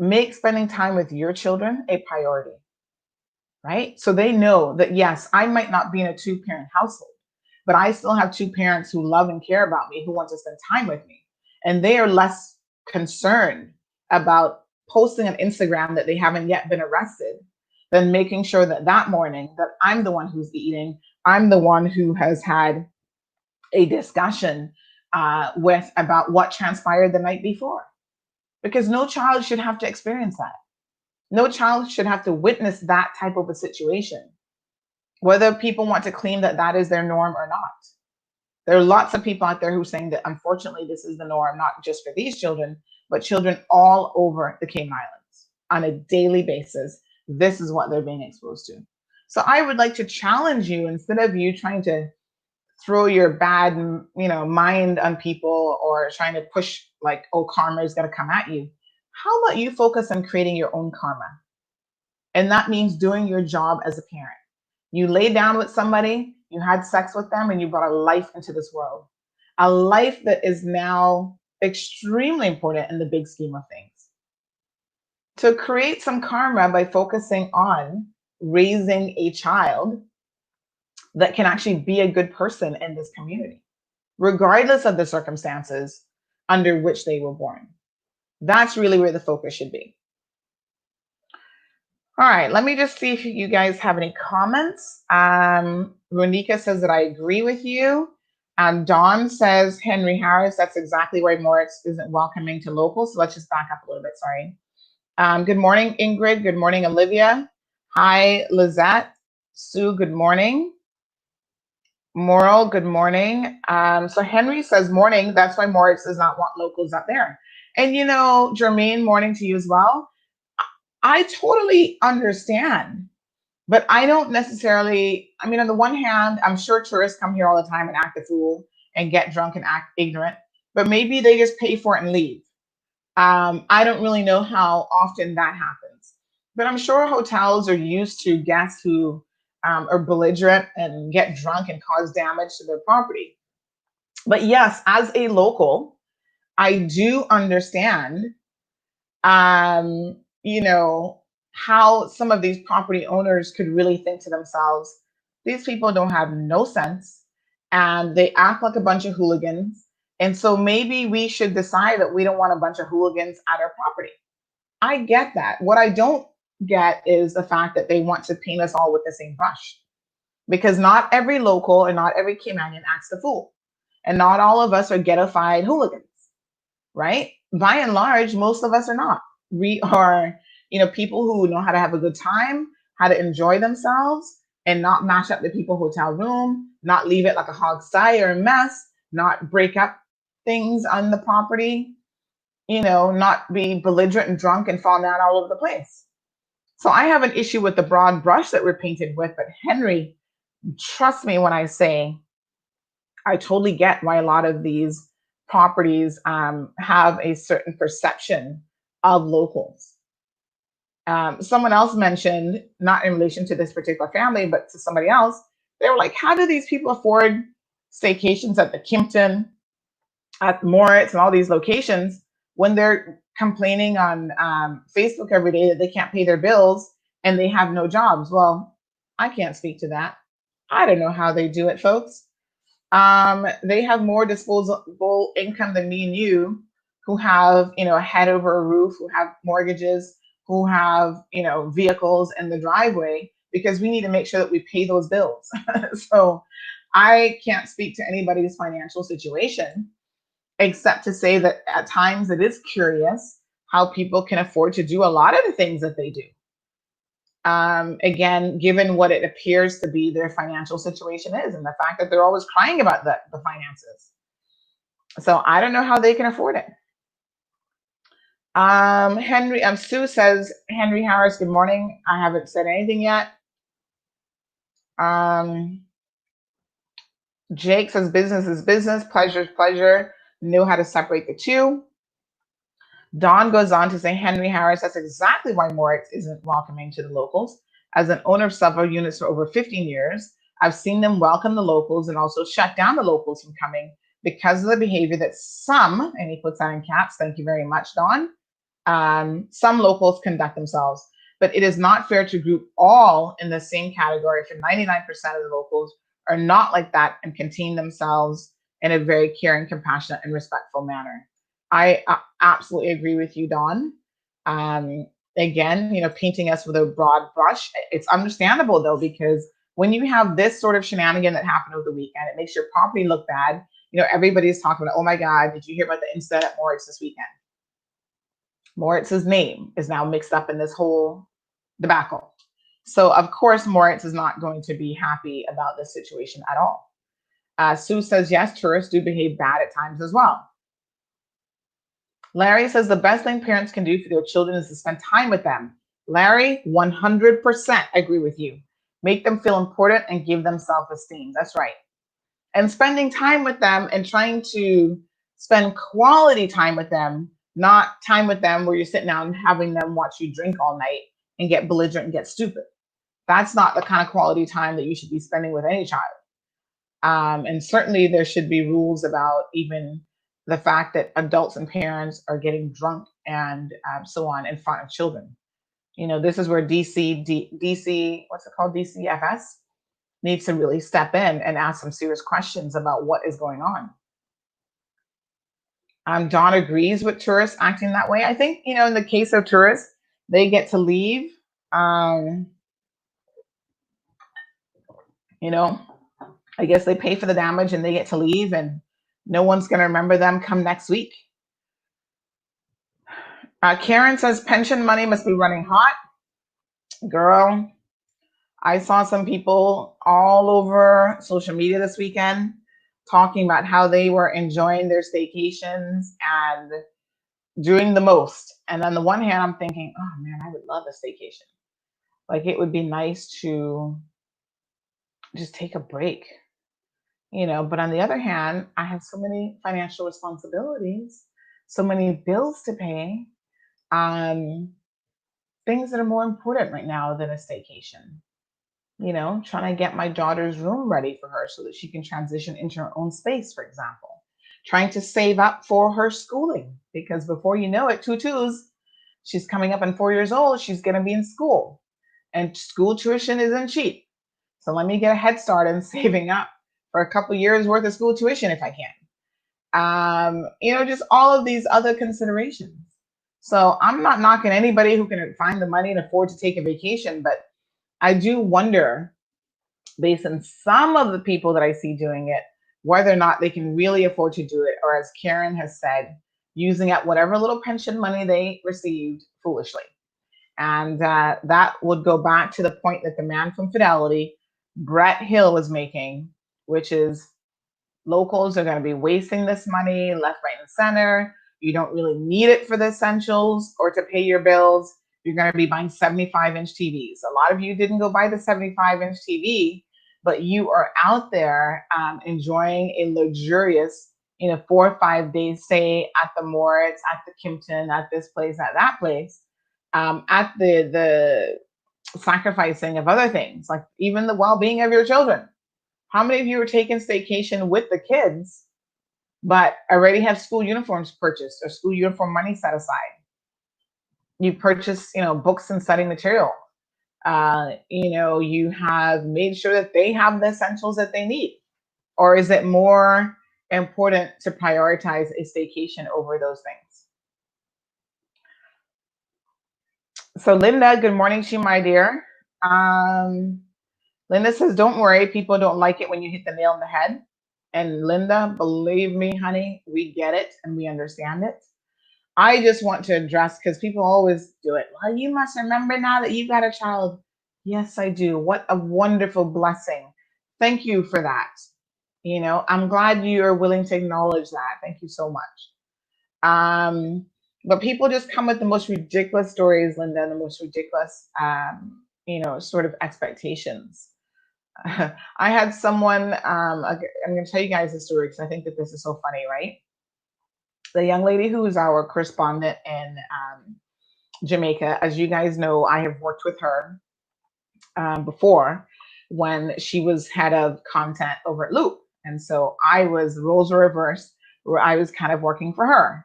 make spending time with your children a priority, right? So they know that, yes, I might not be in a 2-parent household, but I still have 2 parents who love and care about me, who want to spend time with me. And they are less concerned about posting on Instagram that they haven't yet been arrested than making sure that that morning that I'm the one who's eating, I'm the one who has had a discussion with about what transpired the night before. Because no child should have to experience that. No child should have to witness that type of a situation, whether people want to claim that that is their norm or not. There are lots of people out there who are saying that unfortunately this is the norm, not just for these children, but children all over the Cayman Islands on a daily basis. This is what they're being exposed to. So I would like to challenge you, instead of you trying to throw your bad, mind on people or trying to push like, oh, karma is going to come at you. How about you focus on creating your own karma? And that means doing your job as a parent. You lay down with somebody, you had sex with them, and you brought a life into this world. A life that is now extremely important in the big scheme of things. To create some karma by focusing on raising a child that can actually be a good person in this community, regardless of the circumstances under which they were born. That's really where the focus should be. All right, let me just see if you guys have any comments. Ronika says that I agree with you. Dawn says, Henry Harris, that's exactly why Moritz isn't welcoming to locals. So let's just back up a little bit, sorry. Good morning, Ingrid. Good morning, Olivia. Hi, Lizette. Sue, good morning. Moral, good morning. So Henry says morning. That's why Moritz does not want locals up there. And Jermaine, morning to you as well. I totally understand, but I don't necessarily, on the one hand, I'm sure tourists come here all the time and act a fool and get drunk and act ignorant, but maybe they just pay for it and leave. I don't really know how often that happens, but I'm sure hotels are used to guests who are belligerent and get drunk and cause damage to their property. But yes, as a local, I do understand, how some of these property owners could really think to themselves, these people don't have no sense and they act like a bunch of hooligans. And so maybe we should decide that we don't want a bunch of hooligans at our property. I get that. What I don't get is the fact that they want to paint us all with the same brush, because not every local and not every Caymanian acts the fool. And not all of us are ghettofied hooligans, right? By and large, most of us are not. We are, people who know how to have a good time, how to enjoy themselves, and not mash up the people hotel room, not leave it like a hog sty or a mess, not break up things on the property, not be belligerent and drunk and fall down all over the place. So I have an issue with the broad brush that we're painted with. But Henry, trust me when I say I totally get why a lot of these properties have a certain perception of locals. Someone else mentioned, not in relation to this particular family, but to somebody else, they were like, how do these people afford staycations at the Kimpton, at Moritz, and all these locations when they're complaining on Facebook every day that they can't pay their bills and they have no jobs? Well, I can't speak to that. I don't know how they do it, folks. They have more disposable income than me and you, who have, a head over a roof, who have mortgages, who have, vehicles in the driveway, because we need to make sure that we pay those bills. So I can't speak to anybody's financial situation, except to say that at times it is curious how people can afford to do a lot of the things that they do. Again, given what it appears to be their financial situation is, and the fact that they're always crying about the finances. So I don't know how they can afford it. Sue says, Henry Harris, good morning. I haven't said anything yet. Jake says, business is business, pleasure is pleasure. Know how to separate the two. Don goes on to say, Henry Harris, that's exactly why Moritz isn't welcoming to the locals. As an owner of several units for over 15 years, I've seen them welcome the locals and also shut down the locals from coming because of the behavior that some, and he puts that in caps, thank you very much, Don, some locals conduct themselves. But it is not fair to group all in the same category, for 99% of the locals are not like that and contain themselves in a very caring, compassionate, and respectful manner. I absolutely agree with you, Don. Again, painting us with a broad brush. It's understandable though, because when you have this sort of shenanigan that happened over the weekend, it makes your property look bad. Everybody's talking about, oh my God, did you hear about the incident at Moritz this weekend? Moritz's name is now mixed up in this whole debacle. So of course, Moritz is not going to be happy about this situation at all. Sue says, yes, tourists do behave bad at times as well. Larry says the best thing parents can do for their children is to spend time with them. Larry, 100% agree with you. Make them feel important and give them self-esteem. That's right. And spending time with them and trying to spend quality time with them, not time with them where you're sitting down and having them watch you drink all night and get belligerent and get stupid. That's not the kind of quality time that you should be spending with any child. And certainly there should be rules about even the fact that adults and parents are getting drunk and so on in front of children. This is where DC, what's it called? DCFS needs to really step in and ask some serious questions about what is going on. Don agrees with tourists acting that way. I think, in the case of tourists, they get to leave. I guess they pay for the damage and they get to leave, and no one's going to remember them come next week. Karen says pension money must be running hot. Girl, I saw some people all over social media this weekend talking about how they were enjoying their staycations and doing the most. And on the one hand, I'm thinking, oh man, I would love a staycation. Like, it would be nice to just take a break, but on the other hand, I have so many financial responsibilities, so many bills to pay, things that are more important right now than a staycation. Trying to get my daughter's room ready for her so that she can transition into her own space, for example. Trying to save up for her schooling, because before you know it, tutus, She's coming up on 4 years old. She's going to be in school, and school tuition isn't cheap. So let me get a head start in saving up for a couple years worth of school tuition if I can. Just all of these other considerations. So I'm not knocking anybody who can find the money and afford to take a vacation, but I do wonder, based on some of the people that I see doing it, whether or not they can really afford to do it, or as Karen has said, using up whatever little pension money they received foolishly. And that would go back to the point that the man from Fidelity, Brett Hill, was making, which is locals are going to be wasting this money left, right, and center. You don't really need it for the essentials or to pay your bills. You're going to be buying 75-inch TVs. A lot of you didn't go buy the 75-inch TV, but you are out there enjoying a luxurious, 4 or 5 days stay at the Moritz, at the Kimpton, at this place, at that place, at the sacrificing of other things, like even the well-being of your children. How many of you are taking staycation with the kids, but already have school uniforms purchased or school uniform money set aside? You purchase, books and study material. You have made sure that they have the essentials that they need. Or is it more important to prioritize a staycation over those things? So Linda, good morning to you, my dear. Linda says, don't worry, people don't like it when you hit the nail on the head. And Linda, believe me, honey, we get it and we understand it. I just want to address, because people always do it. Well, you must remember now that you've got a child. Yes, I do. What a wonderful blessing. Thank you for that. I'm glad you are willing to acknowledge that. Thank you so much. But people just come with the most ridiculous stories, Linda, and the most ridiculous, sort of expectations. I had someone, I'm going to tell you guys the story because I think that this is so funny, right? The young lady who is our correspondent in Jamaica, as you guys know, I have worked with her before when she was head of content over at Loop. And so roles were reversed, where I was kind of working for her.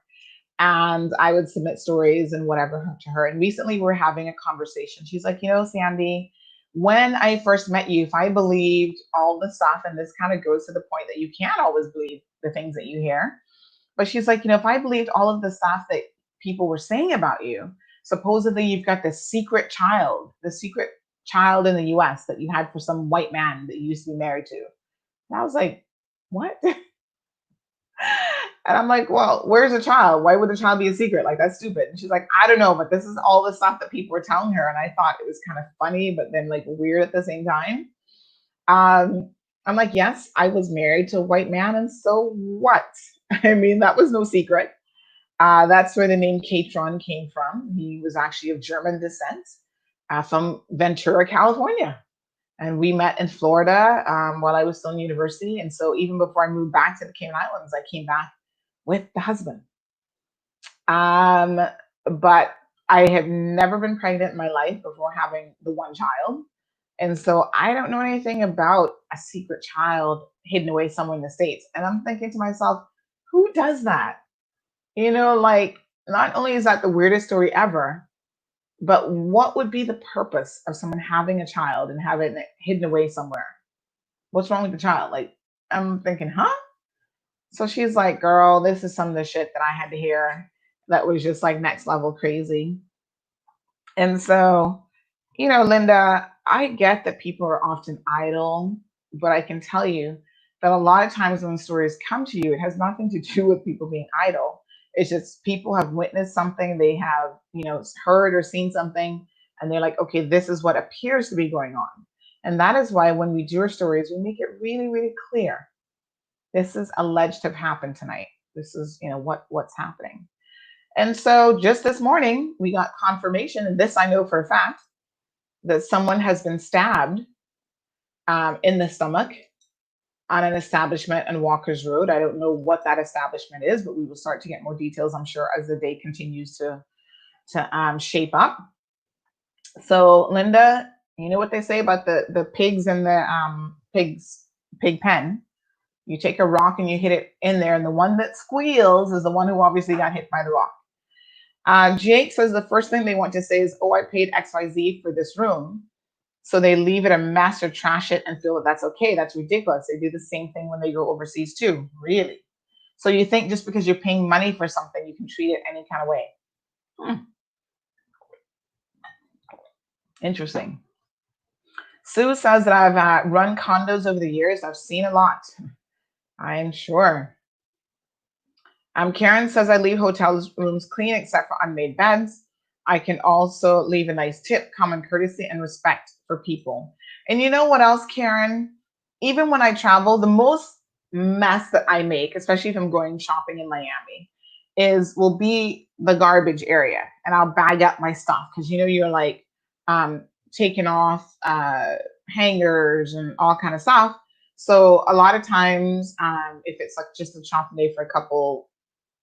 And I would submit stories and whatever to her. And recently we were having a conversation. She's like, Sandy, when I first met you, if I believed all the stuff, and this kind of goes to the point that you can't always believe the things that you hear, but she's like, if I believed all of the stuff that people were saying about you, supposedly you've got the secret child in the US that you had for some white man that you used to be married to. And I was like, what? And I'm like, well, where's the child? Why would the child be a secret? Like, that's stupid. And she's like, I don't know, but this is all the stuff that people were telling her. And I thought it was kind of funny, but then like weird at the same time. I'm like, yes, I was married to a white man. And so what? I mean, that was no secret. That's where the name Catron came from. He was actually of German descent from Ventura, California. And we met in Florida while I was still in university. And so even before I moved back to the Cayman Islands, I came back with the husband. But I have never been pregnant in my life before having the one child. And so I don't know anything about a secret child hidden away somewhere in the States. And I'm thinking to myself, who does that? Like, not only is that the weirdest story ever, but what would be the purpose of someone having a child and having it hidden away somewhere? What's wrong with the child? Like, I'm thinking, huh? So she's like, girl, this is some of the shit that I had to hear that was just like next level crazy. And so, Linda, I get that people are often idle, but I can tell you that a lot of times when stories come to you, it has nothing to do with people being idle. It's just people have witnessed something, they have, heard or seen something, and they're like, okay, this is what appears to be going on. And that is why when we do our stories, we make it really, really clear. This is alleged to have happened tonight. This is, what's happening. And so just this morning, we got confirmation, and this I know for a fact, that someone has been stabbed in the stomach on an establishment on Walker's Road. I don't know what that establishment is, but we will start to get more details, I'm sure, as the day continues to shape up. So, Linda, you know what they say about the pigs in the pig pen? You take a rock and you hit it in there, and the one that squeals is the one who obviously got hit by the rock. Jake says the first thing they want to say is, "Oh, I paid XYZ for this room." So they leave it a mess or trash it and feel that that's okay. That's ridiculous. They do the same thing when they go overseas too. Really? So you think just because you're paying money for something, you can treat it any kind of way? Hmm, interesting. Sue says that I've run condos over the years. I've seen a lot. I am sure. Karen says I leave hotel rooms clean except for unmade beds. I can also leave a nice tip, common courtesy, and respect for people. And you know what else, Karen? Even when I travel, the most mess that I make, especially if I'm going shopping in Miami, is will be the garbage area, and I'll bag up my stuff because you're like um, taking off hangers and all kind of stuff. So a lot of times, if it's like just a shopping day for a couple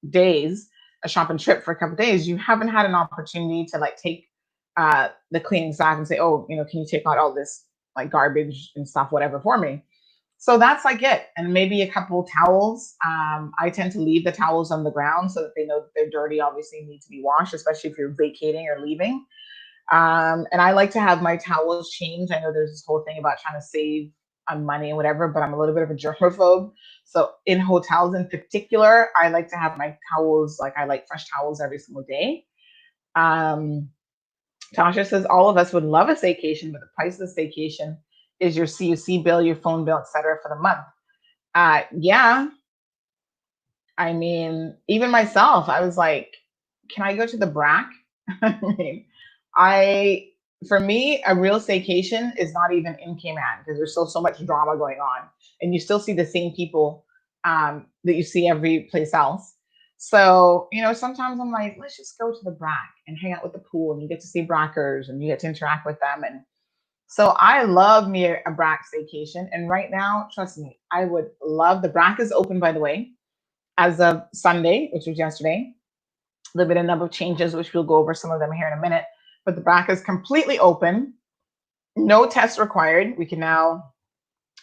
days, a shopping trip for a couple days, you haven't had an opportunity to like take the cleaning staff and say, "Oh, can you take out all this like garbage and stuff, whatever, for me?" So that's like it. And maybe a couple towels. I tend to leave the towels on the ground so that they know that they're dirty, obviously need to be washed, especially if you're vacating or leaving. And I like to have my towels changed. I know there's this whole thing about trying to save on money and whatever, but I'm a little bit of a germaphobe. So in hotels in particular, I like to have my towels, like I like fresh towels every single day. Um, Tasha says all of us would love a staycation, but the price of the staycation is your CUC bill, your phone bill, etc. for the month. Yeah, I mean, even myself, I was like, can I go to the BRAC? I mean, I for me, a real staycation is not even in Cayman because there's still so much drama going on, and you still see the same people that you see every place else. So sometimes I'm like, let's just go to the BRAC and hang out with the pool, and you get to see BRACers and you get to interact with them. And so I love me a BRAC staycation. And right now, trust me, I would love the BRAC is open, by the way, as of Sunday, which was yesterday. There've been a number of changes, which we'll go over some of them here in a minute. But the BRAC is completely open, no tests required. We can now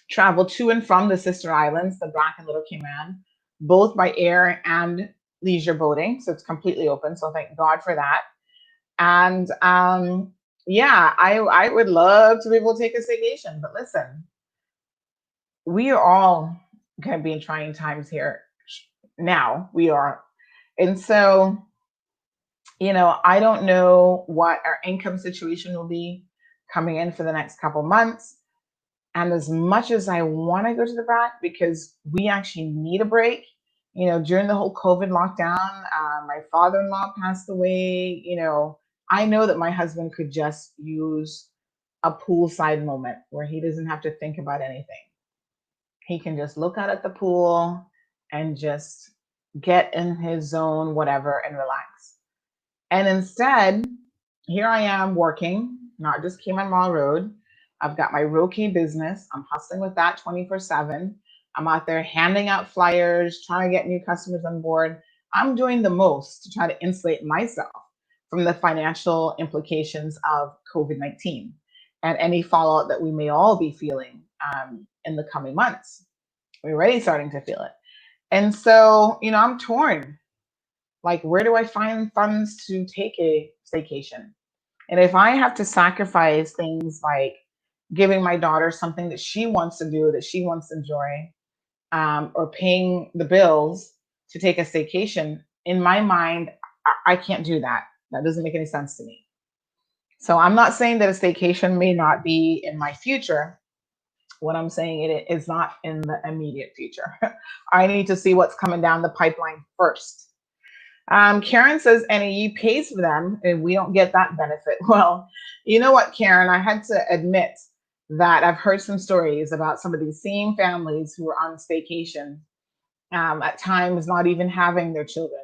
travel to and from the sister islands, the BRAC and Little Cayman, both by air and leisure boating. So it's completely open. So thank God for that. And yeah, I would love to be able to take a staycation. But listen, we are all going to be in trying times here now. We are. And so I don't know what our income situation will be coming in for the next couple months. And as much as I want to go to the BRAC because we actually need a break, during the whole COVID lockdown, my father-in-law passed away. I know that my husband could just use a poolside moment where he doesn't have to think about anything. He can just look out at the pool and just get in his zone, whatever, and relax. And instead, here I am working, not just Cayman Mall Road. I've got my Roki business. I'm hustling with that 24/7. I'm out there handing out flyers, trying to get new customers on board. I'm doing the most to try to insulate myself from the financial implications of COVID-19 and any fallout that we may all be feeling in the coming months. We're already starting to feel it. And so, I'm torn. Like, where do I find funds to take a staycation? And if I have to sacrifice things like giving my daughter something that she wants to do, that she wants to enjoy, or paying the bills to take a staycation, in my mind, I can't do that. That doesn't make any sense to me. So I'm not saying that a staycation may not be in my future. What I'm saying it is not in the immediate future. I need to see what's coming down the pipeline first. Karen says NAE pays for them and we don't get that benefit. Well, you know what, Karen, I had to admit that I've heard some stories about some of these same families who are on staycation, at times not even having their children.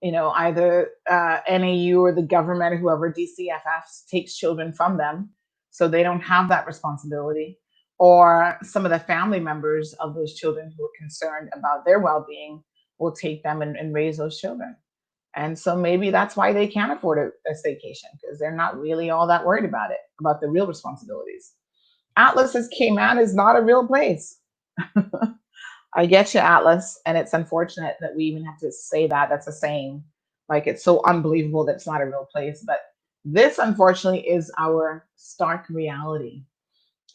Either NAU or the government or whoever DCFF takes children from them, so they don't have that responsibility. Or some of the family members of those children who are concerned about their well-being will take them and raise those children. And so maybe that's why they can't afford a staycation, because they're not really all that worried about it, about the real responsibilities. Atlas says Cayman is not a real place. I get you, Atlas, and it's unfortunate that we even have to say that. That's a saying. Like it's so unbelievable that it's not a real place. But this, unfortunately, is our stark reality.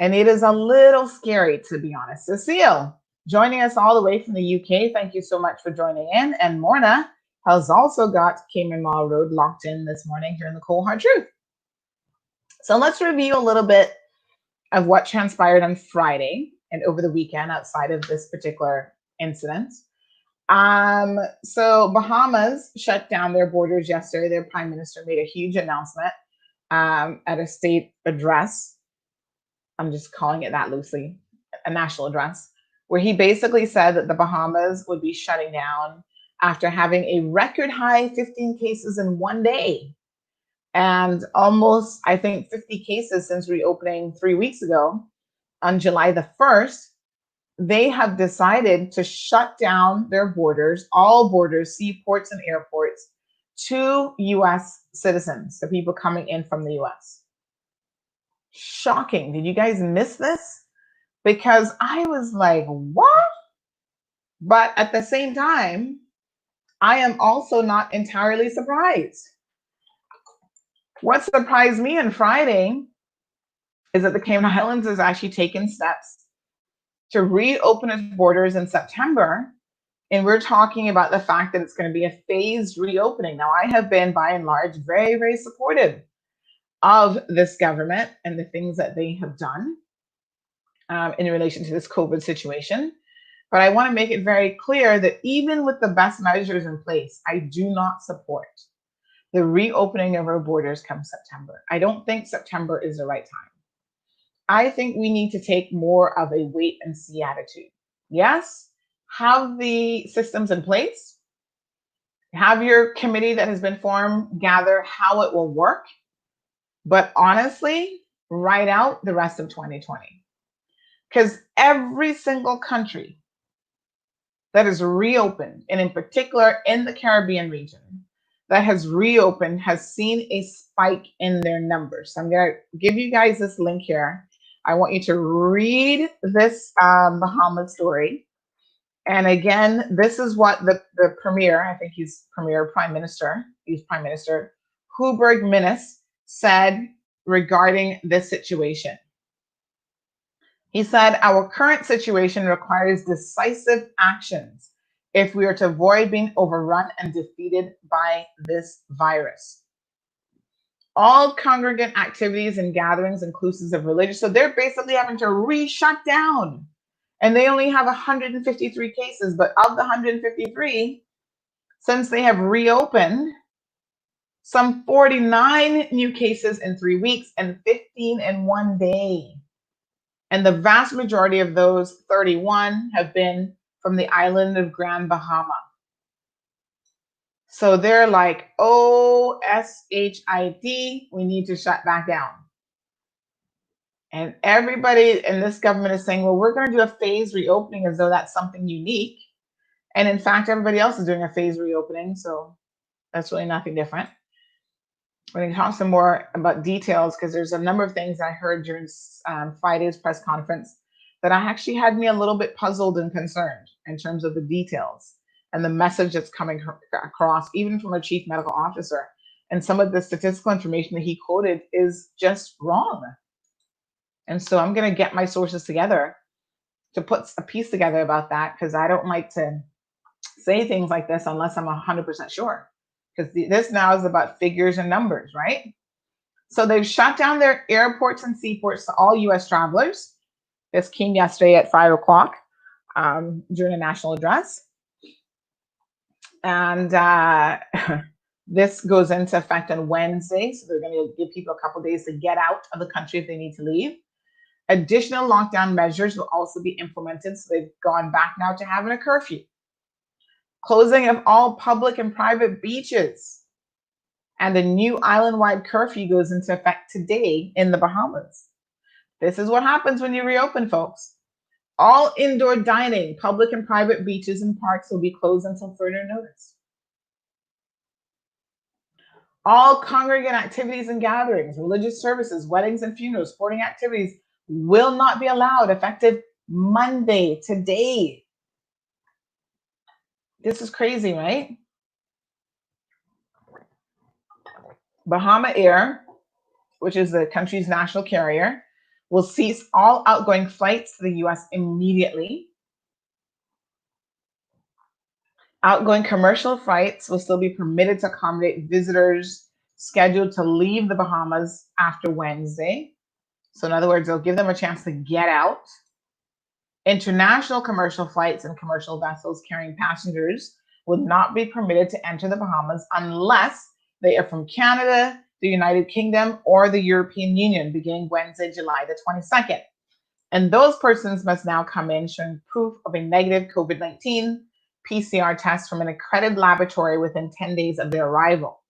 And it is a little scary, to be honest. Cecile, joining us all the way from the UK. Thank you so much for joining in. And Morna has also got Cayman Mall Road locked in this morning here in the Cold Hard Truth. So let's review a little bit of what transpired on Friday and over the weekend outside of this particular incident. So Bahamas shut down their borders yesterday. Their prime minister made a huge announcement at a state address. I'm just calling it that loosely, a national address, where he basically said that the Bahamas would be shutting down after having a record high 15 cases in one day. And almost, I think, 50 cases since reopening 3 weeks ago on July the 1st. They have decided to shut down their borders, all borders, seaports and airports, to US citizens, the people coming in from the US. Shocking. Did you guys miss this? Because I was like, what? But at the same time, I am also not entirely surprised. What surprised me on Friday is that the Cayman Islands has actually taken steps to reopen its borders in September. And we're talking about the fact that it's going to be a phased reopening. Now, I have been by and large very, very supportive of this government and the things that they have done in relation to this COVID situation. But I want to make it very clear that even with the best measures in place, I do not support the reopening of our borders come September. I don't think September is the right time. I think we need to take more of a wait and see attitude. Yes, have the systems in place, have your committee that has been formed gather how it will work, but honestly, write out the rest of 2020. Because every single country that is reopened, and in particular in the Caribbean region, that has reopened has seen a spike in their numbers. So I'm going to give you guys this link here. I want you to read this Bahamas story. And again, this is what the premier, I think he's prime minister, Huberg Minnis said regarding this situation. He said, our current situation requires decisive actions if we are to avoid being overrun and defeated by this virus. All congregant activities and gatherings, inclusive of religious, so they're basically having to re-shut down. And they only have 153 cases, but of the 153, since they have reopened, some 49 new cases in 3 weeks and 15 in 1 day. And the vast majority of those 31 have been from the island of Grand Bahama. So they're like, oh, SHID, we need to shut back down. And everybody in this government is saying, well, we're going to do a phased reopening as though that's something unique. And in fact, everybody else is doing a phased reopening. So that's really nothing different. We're going to talk some more about details because there's a number of things I heard during Friday's press conference that actually had me a little bit puzzled and concerned in terms of the details and the message that's coming across, even from our chief medical officer. And some of the statistical information that he quoted is just wrong. And so I'm going to get my sources together to put a piece together about that, because I don't like to say things like this unless I'm 100% sure. Because this now is about figures and numbers, right? So they've shut down their airports and seaports to all US travelers. This came yesterday at 5 o'clock during a national address. And this goes into effect on Wednesday. So they're going to give people a couple of days to get out of the country if they need to leave. Additional lockdown measures will also be implemented. So they've gone back now to having a curfew. Closing of all public and private beaches. And a new island-wide curfew goes into effect today in the Bahamas. This is what happens when you reopen, folks. All indoor dining, public and private beaches and parks will be closed until further notice. All congregant activities and gatherings, religious services, weddings and funerals, sporting activities will not be allowed effective Monday, today. This is crazy, right? Bahama Air, which is the country's national carrier, will cease all outgoing flights to the US immediately. Outgoing commercial flights will still be permitted to accommodate visitors scheduled to leave the Bahamas after Wednesday. So, in other words, they'll give them a chance to get out. International commercial flights and commercial vessels carrying passengers would not be permitted to enter the Bahamas unless they are from Canada, the United Kingdom, or the European Union beginning Wednesday, July the 22nd. And those persons must now come in showing proof of a negative COVID-19 PCR test from an accredited laboratory within 10 days of their arrival.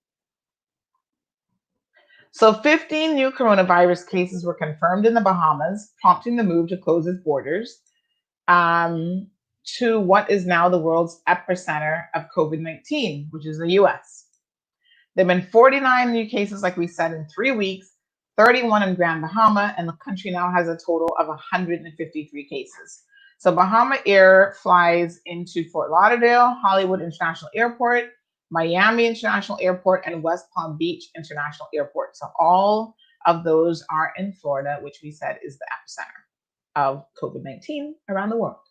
So 15 new coronavirus cases were confirmed in the Bahamas, prompting the move to close its borders to what is now the world's epicenter of COVID-19, which is the US. There have been 49 new cases, like we said, in 3 weeks, 31 in Grand Bahama, and the country now has a total of 153 cases. So Bahama Air flies into Fort Lauderdale, Hollywood International Airport, Miami International Airport, and West Palm Beach International Airport. So all of those are in Florida, which we said is the epicenter of COVID-19 around the world.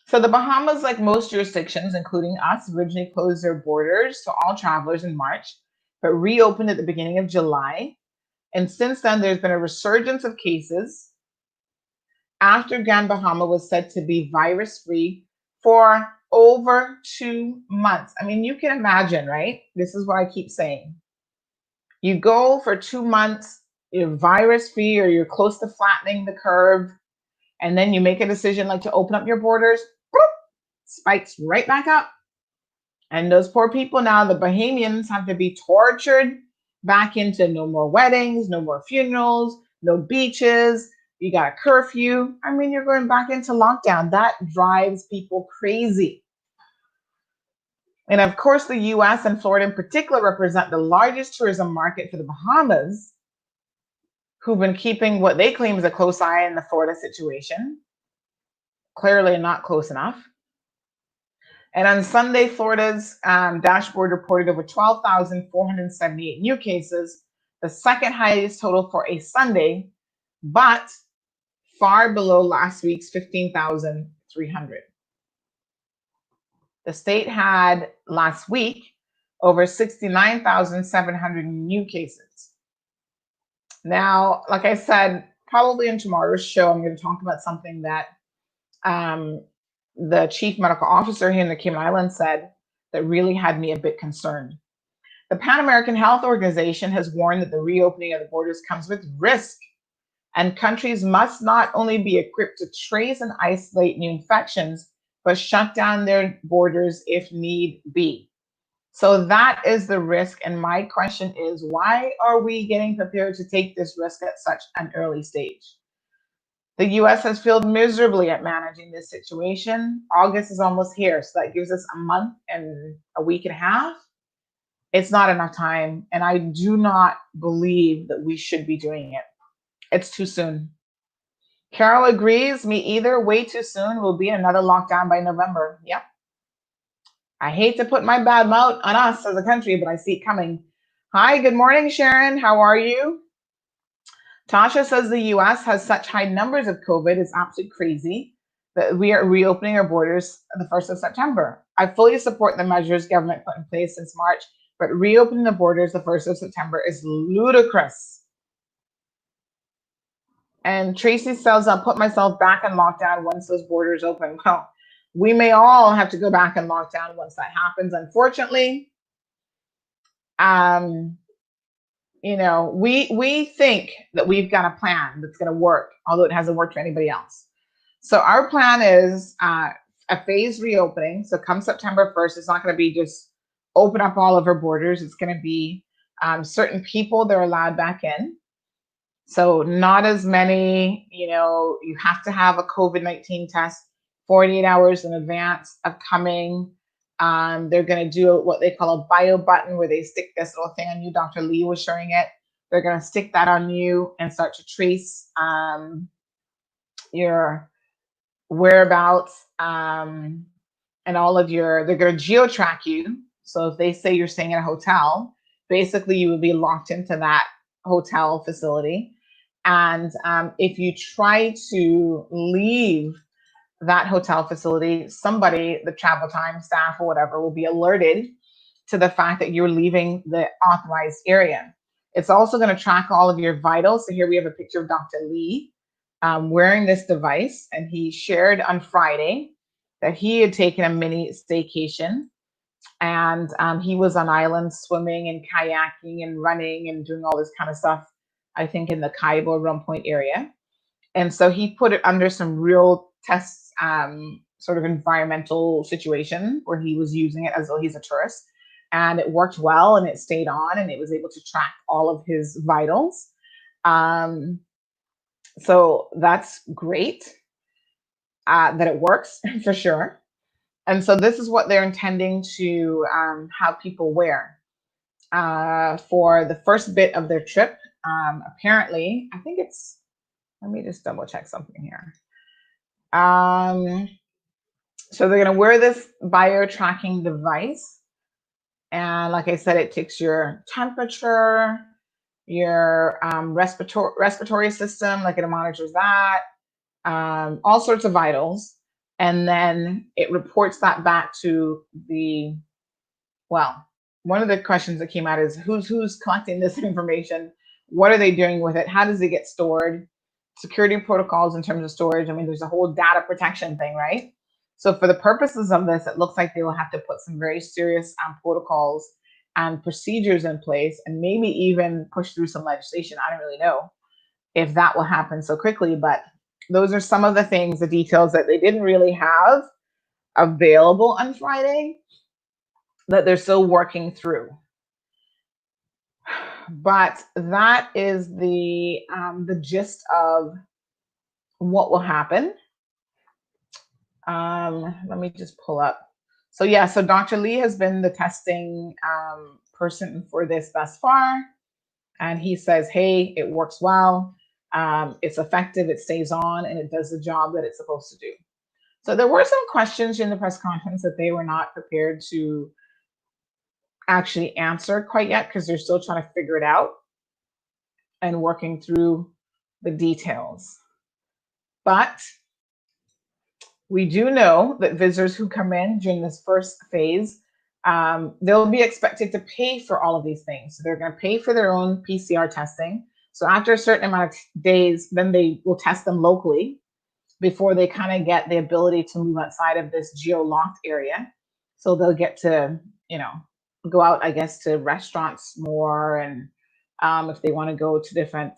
So the Bahamas, like most jurisdictions, including us, originally closed their borders to all travelers in March, but reopened at the beginning of July. And since then, there's been a resurgence of cases after Grand Bahama was said to be virus-free for over 2 months. I mean, you can imagine, right? This is what I keep saying. You go for 2 months, you're virus-free or you're close to flattening the curve, and then you make a decision like to open up your borders, boop, spikes right back up. And those poor people now, the Bahamians, have to be tortured back into no more weddings, no more funerals, no beaches. You got a curfew. I mean, you're going back into lockdown. That drives people crazy. And of course, the US and Florida in particular represent the largest tourism market for the Bahamas, who've been keeping what they claim is a close eye on the Florida situation. Clearly not close enough. And on Sunday, Florida's dashboard reported over 12,478 new cases, the second highest total for a Sunday, but far below last week's 15,300. The state had last week over 69,700 new cases. Now, like I said, probably in tomorrow's show, I'm going to talk about something that the chief medical officer here in the Cayman Islands said that really had me a bit concerned. The Pan American Health Organization has warned that the reopening of the borders comes with risk, and countries must not only be equipped to trace and isolate new infections, but shut down their borders if need be. So that is the risk. And my question is, why are we getting prepared to take this risk at such an early stage? The US has failed miserably at managing this situation. August is almost here, so that gives us a month and a week and a half. It's not enough time, and I do not believe that we should be doing it. It's too soon. Carol agrees, me either. Way too soon. We'll be in another lockdown by November. Yep. I hate to put my bad mouth on us as a country, but I see it coming. Hi, good morning, Sharon. How are you? Tasha says the US has such high numbers of COVID, it's absolutely crazy that we are reopening our borders the 1st of September. I fully support the measures government put in place since March, but reopening the borders the 1st of September is ludicrous. And Tracy says, I'll put myself back in lockdown once those borders open. Well, we may all have to go back in lockdown once that happens, unfortunately. You know, we think that we've got a plan that's going to work, although it hasn't worked for anybody else. So our plan is a phased reopening. So come September 1st, it's not going to be just open up all of our borders. It's going to be certain people that are allowed back in. So not as many, you know, you have to have a COVID-19 test 48 hours in advance of coming. They're going to do what they call a bio button, where they stick this little thing on you. Dr. Lee was showing it. They're going to stick that on you and start to trace your whereabouts and all of your, they're going to geo-track you. So if they say you're staying at a hotel, Basically, you would be locked into that hotel facility. And if you try to leave that hotel facility, somebody, the travel time staff or whatever, will be alerted to the fact that you're leaving the authorized area. It's also going to track all of your vitals. So here we have a picture of Dr. Lee wearing this device, and he shared on Friday that he had taken a mini staycation, and he was on islands swimming and kayaking and running and doing all this kind of stuff, I think in the Cayman Rum Point area. And so he put it under some real tests, sort of environmental situation where he was using it as though he's a tourist. And it worked well, and it stayed on, and it was able to track all of his vitals. Um, so that's great that it works for sure. And so this is what they're intending to have people wear for the first bit of their trip. Apparently, I think it's, let me just double check something here. So they're going to wear this bio tracking device. And like I said, it takes your temperature, your respiratory system, like it monitors that, all sorts of vitals. And then it reports that back to the, well, one of the questions that came out is who's collecting this information? What are they doing with it? How does it get stored? Security protocols in terms of storage. I mean, there's a whole data protection thing, right? So for the purposes of this, it looks like they will have to put some very serious protocols and procedures in place, and maybe even push through some legislation. I don't really know if that will happen so quickly, but those are some of the things, the details that they didn't really have available on Friday that they're still working through. But that is the gist of what will happen. Let me just pull up. So yeah, so Dr. Lee has been the testing person for this thus far, and he says, hey, it works well, it's effective, it stays on, and it does the job that it's supposed to do. So there were some questions in the press conference that they were not prepared to actually answer quite yet because they're still trying to figure it out and working through the details. But we do know that visitors who come in during this first phase, they'll be expected to pay for all of these things. So they're going to pay for their own PCR testing. So after a certain amount of days, then they will test them locally before they kind of get the ability to move outside of this geo-locked area. So they'll get to, go out, I guess, to restaurants more, and if they want to go to different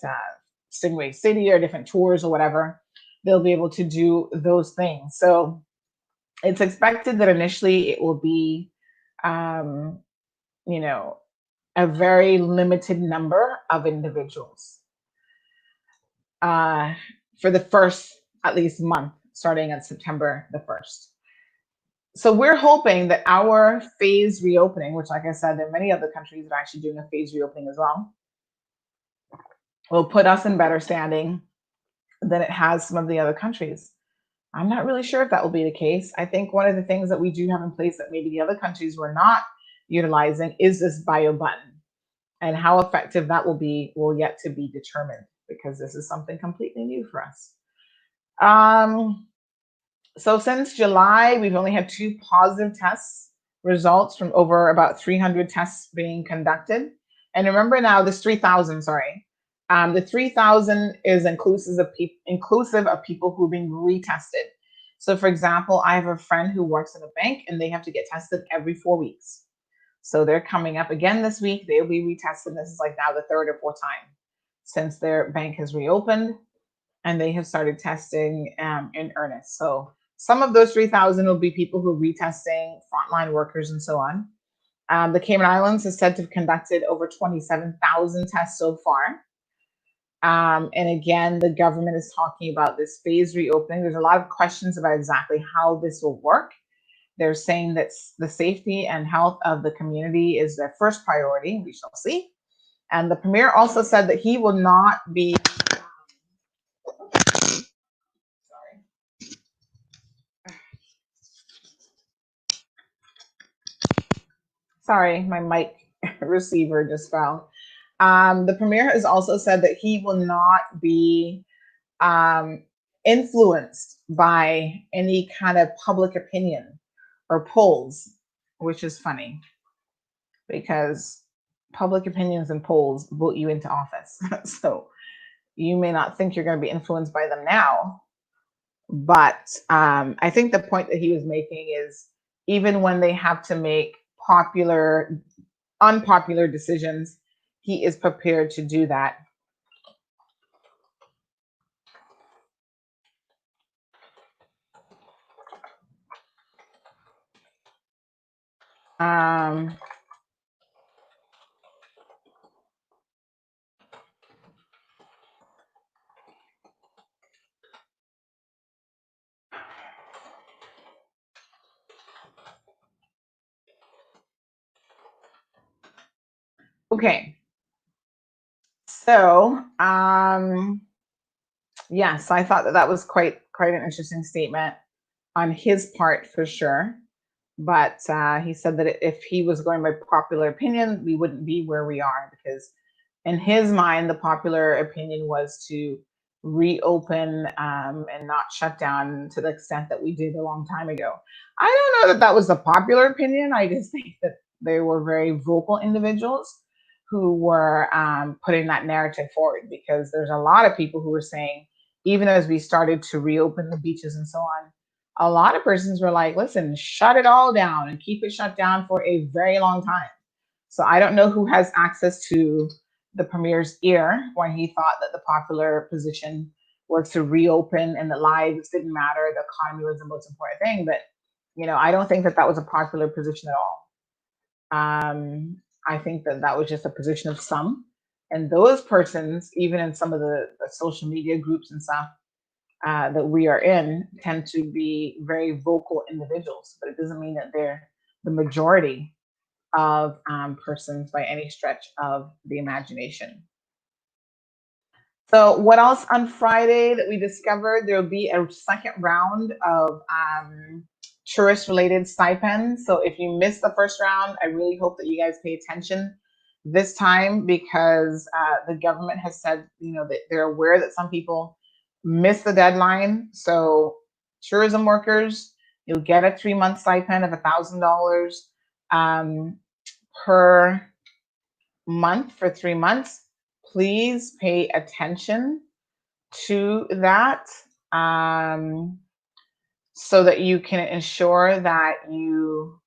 Stingray City or different tours or whatever, they'll be able to do those things. So it's expected that initially it will be, a very limited number of individuals for the first, at least, month, starting on September the 1st. So we're hoping that our phase reopening, which, like I said, there are many other countries that are actually doing a phase reopening as well, will put us in better standing than it has some of the other countries. I'm not really sure if that will be the case. I think one of the things that we do have in place that maybe the other countries were not utilizing is this bio button. And how effective that will be will yet to be determined, because this is something completely new for us. So since July, we've only had 2 positive tests results from over about 300 tests being conducted. And remember now, this 3,000, the 3,000 is inclusive of people who've been retested. So for example, I have a friend who works in a bank, and they have to get tested every 4 weeks. So they're coming up again this week. They'll be retested. This is like now the 3rd or 4th time since their bank has reopened, and they have started testing in earnest. So some of those 3,000 will be people who are retesting, frontline workers, and so on. The Cayman Islands is said to have conducted over 27,000 tests so far. And again, the government is talking about this phase reopening. There's a lot of questions about exactly how this will work. They're saying that the safety and health of the community is their first priority. We shall see. And the premier also said that he will not be. Sorry, my mic receiver just fell. The premier has also said that he will not be um, influenced by any kind of public opinion or polls, which is funny because public opinions and polls vote you into office. So you may not think you're going to be influenced by them now, but I think the point that he was making is even when they have to make popular, unpopular decisions, he is prepared to do that. Um, okay, so yes, I thought that that was quite an interesting statement on his part for sure. But he said that if he was going by popular opinion, we wouldn't be where we are because, in his mind, the popular opinion was to reopen and not shut down to the extent that we did a long time ago. I don't know that that was the popular opinion. I just think that they were very vocal individuals who were putting that narrative forward because there's a lot of people who were saying, even as we started to reopen the beaches and so on, a lot of persons were like, listen, shut it all down and keep it shut down for a very long time. So I don't know who has access to the premier's ear when he thought that the popular position was to reopen and the lives didn't matter, the economy was the most important thing. But I don't think that that was a popular position at all. I think that that was just a position of some, and those persons, even in some of the social media groups and stuff that we are in, tend to be very vocal individuals, but it doesn't mean that they're the majority of persons by any stretch of the imagination. So, what else on Friday that we discovered? There will be a second round of tourist related stipends. So, if you missed the first round, I really hope that you guys pay attention this time because the government has said, that they're aware that some people missed the deadline. So, tourism workers, you'll get a 3 month stipend of $1,000 per month for 3 months. Please pay attention to that so that you can ensure that you,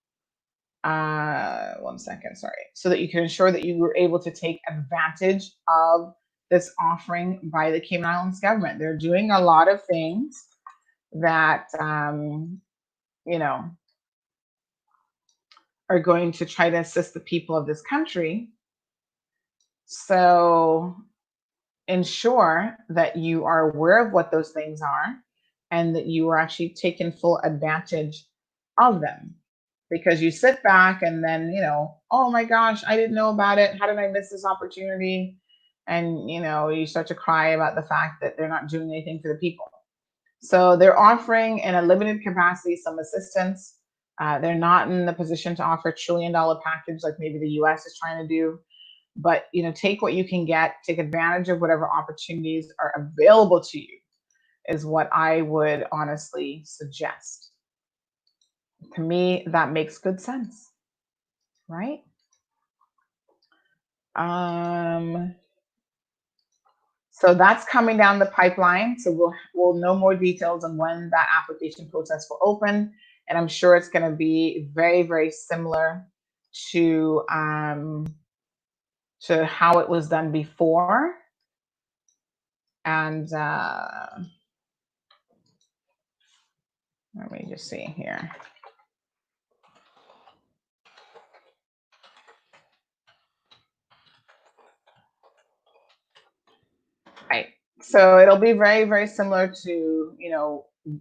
one second, sorry, so that you can ensure that you were able to take advantage of this offering by the Cayman Islands government. They're doing a lot of things that, you know, are going to try to assist the people of this country. So ensure that you are aware of what those things are and that you are actually taking full advantage of them. Because you sit back and then, oh my gosh, I didn't know about it. How did I miss this opportunity? And, you start to cry about the fact that they're not doing anything for the people. So they're offering in a limited capacity some assistance. They're not in the position to offer $1 trillion package like maybe the US is trying to do. But take what you can get, take advantage of whatever opportunities are available to you is what I would honestly suggest. To me, that makes good sense, right? So that's coming down the pipeline. So we'll know more details on when that application process will open, and I'm sure it's going to be very, very similar to how it was done before. And let me just see here. Right. So it'll be very, very similar to,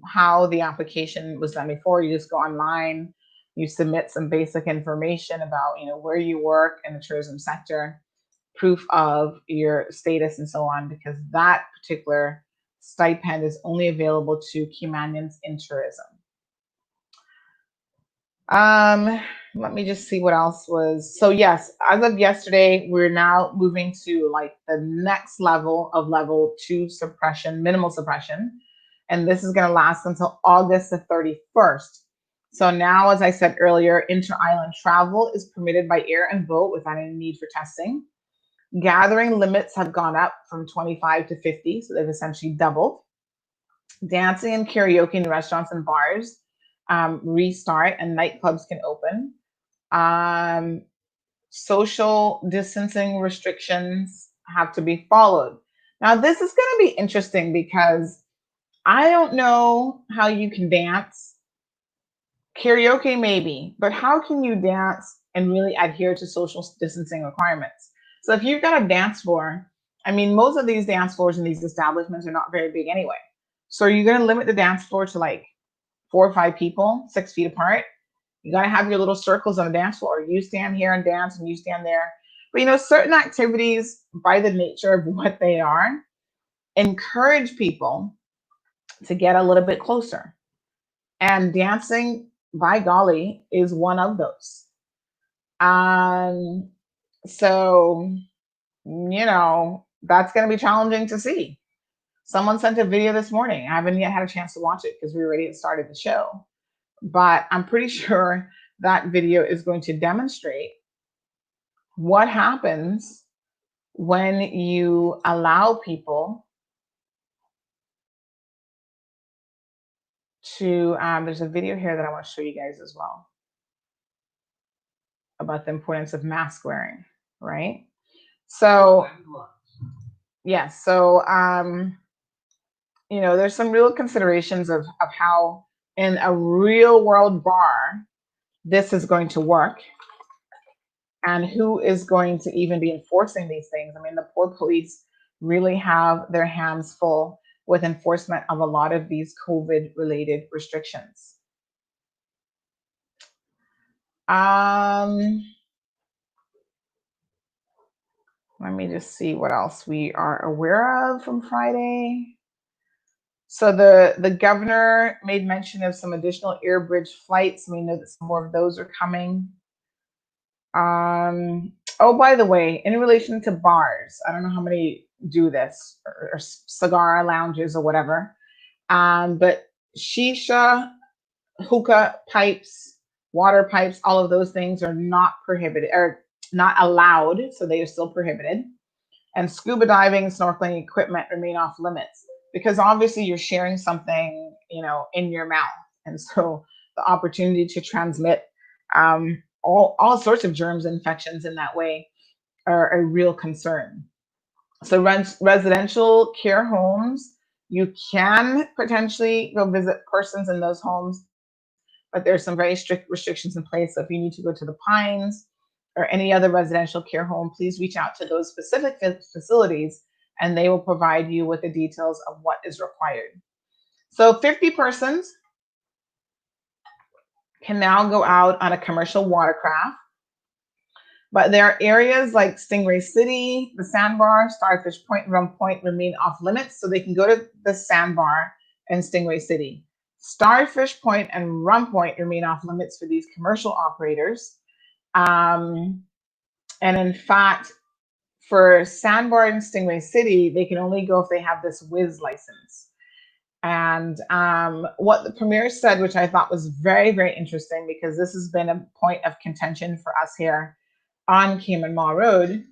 how the application was done before. You just go online, you submit some basic information about, where you work in the tourism sector, proof of your status and so on, because that particular stipend is only available to Caymanians in tourism. Let me just see what else was. So yes, as of yesterday, we're now moving to like the next level of level two suppression, minimal suppression. And this is going to last until August the 31st. So now, as I said earlier, inter-island travel is permitted by air and boat without any need for testing. Gathering limits have gone up from 25 to 50, so they've essentially doubled. Dancing and karaoke in restaurants and bars restart, and nightclubs can open. Um, Social distancing restrictions have to be followed. Now, this is going to be interesting because I don't know how you can dance. Karaoke, maybe, but how can you dance and really adhere to social distancing requirements? So, if you've got a dance floor, I mean, most of these dance floors in these establishments are not very big anyway. So, are you going to limit the dance floor to like 4 or 5 people, 6 feet apart? You got to have your little circles on the dance floor. You stand here and dance, and you stand there. But certain activities, by the nature of what they are, encourage people to get a little bit closer. And dancing, by golly, is one of those. Um, so, that's going to be challenging to see. Someone sent a video this morning. I haven't yet had a chance to watch it because we already had started the show. But I'm pretty sure that video is going to demonstrate what happens when you allow people to. There's a video here that I want to show you guys as well about the importance of mask wearing, right? So, yes, so, there's some real considerations of how in a real world bar this is going to work and who is going to even be enforcing these things. I mean, the poor police really have their hands full with enforcement of a lot of these COVID related restrictions. Um, Let me just see what else we are aware of from Friday. So the governor made mention of some additional air bridge flights. We know that some more of those are coming. Oh, by the way, in relation to bars, I don't know how many do this, or cigar lounges or whatever. But shisha, hookah pipes, water pipes, all of those things are not prohibited or not allowed, so they are still prohibited. And scuba diving and snorkeling equipment remain off limits because obviously you're sharing something, in your mouth, and so the opportunity to transmit all sorts of germs and infections in that way are a real concern. So residential care homes, you can potentially go visit persons in those homes, but there's some very strict restrictions in place. So if you need to go to the Pines or any other residential care home, please reach out to those specific facilities and they will provide you with the details of what is required. So 50 persons can now go out on a commercial watercraft, but there are areas like Stingray City, the Sandbar, Starfish Point, Rum Point remain off limits, so they can go to the Sandbar and Stingray City. Starfish Point and Rum Point remain off limits for these commercial operators. Um, and in fact, for Sandbar and Stingray City, they can only go if they have this Wiz license. And what the premier said, which I thought was very, very interesting, because this has been a point of contention for us here on Cayman Mall Road,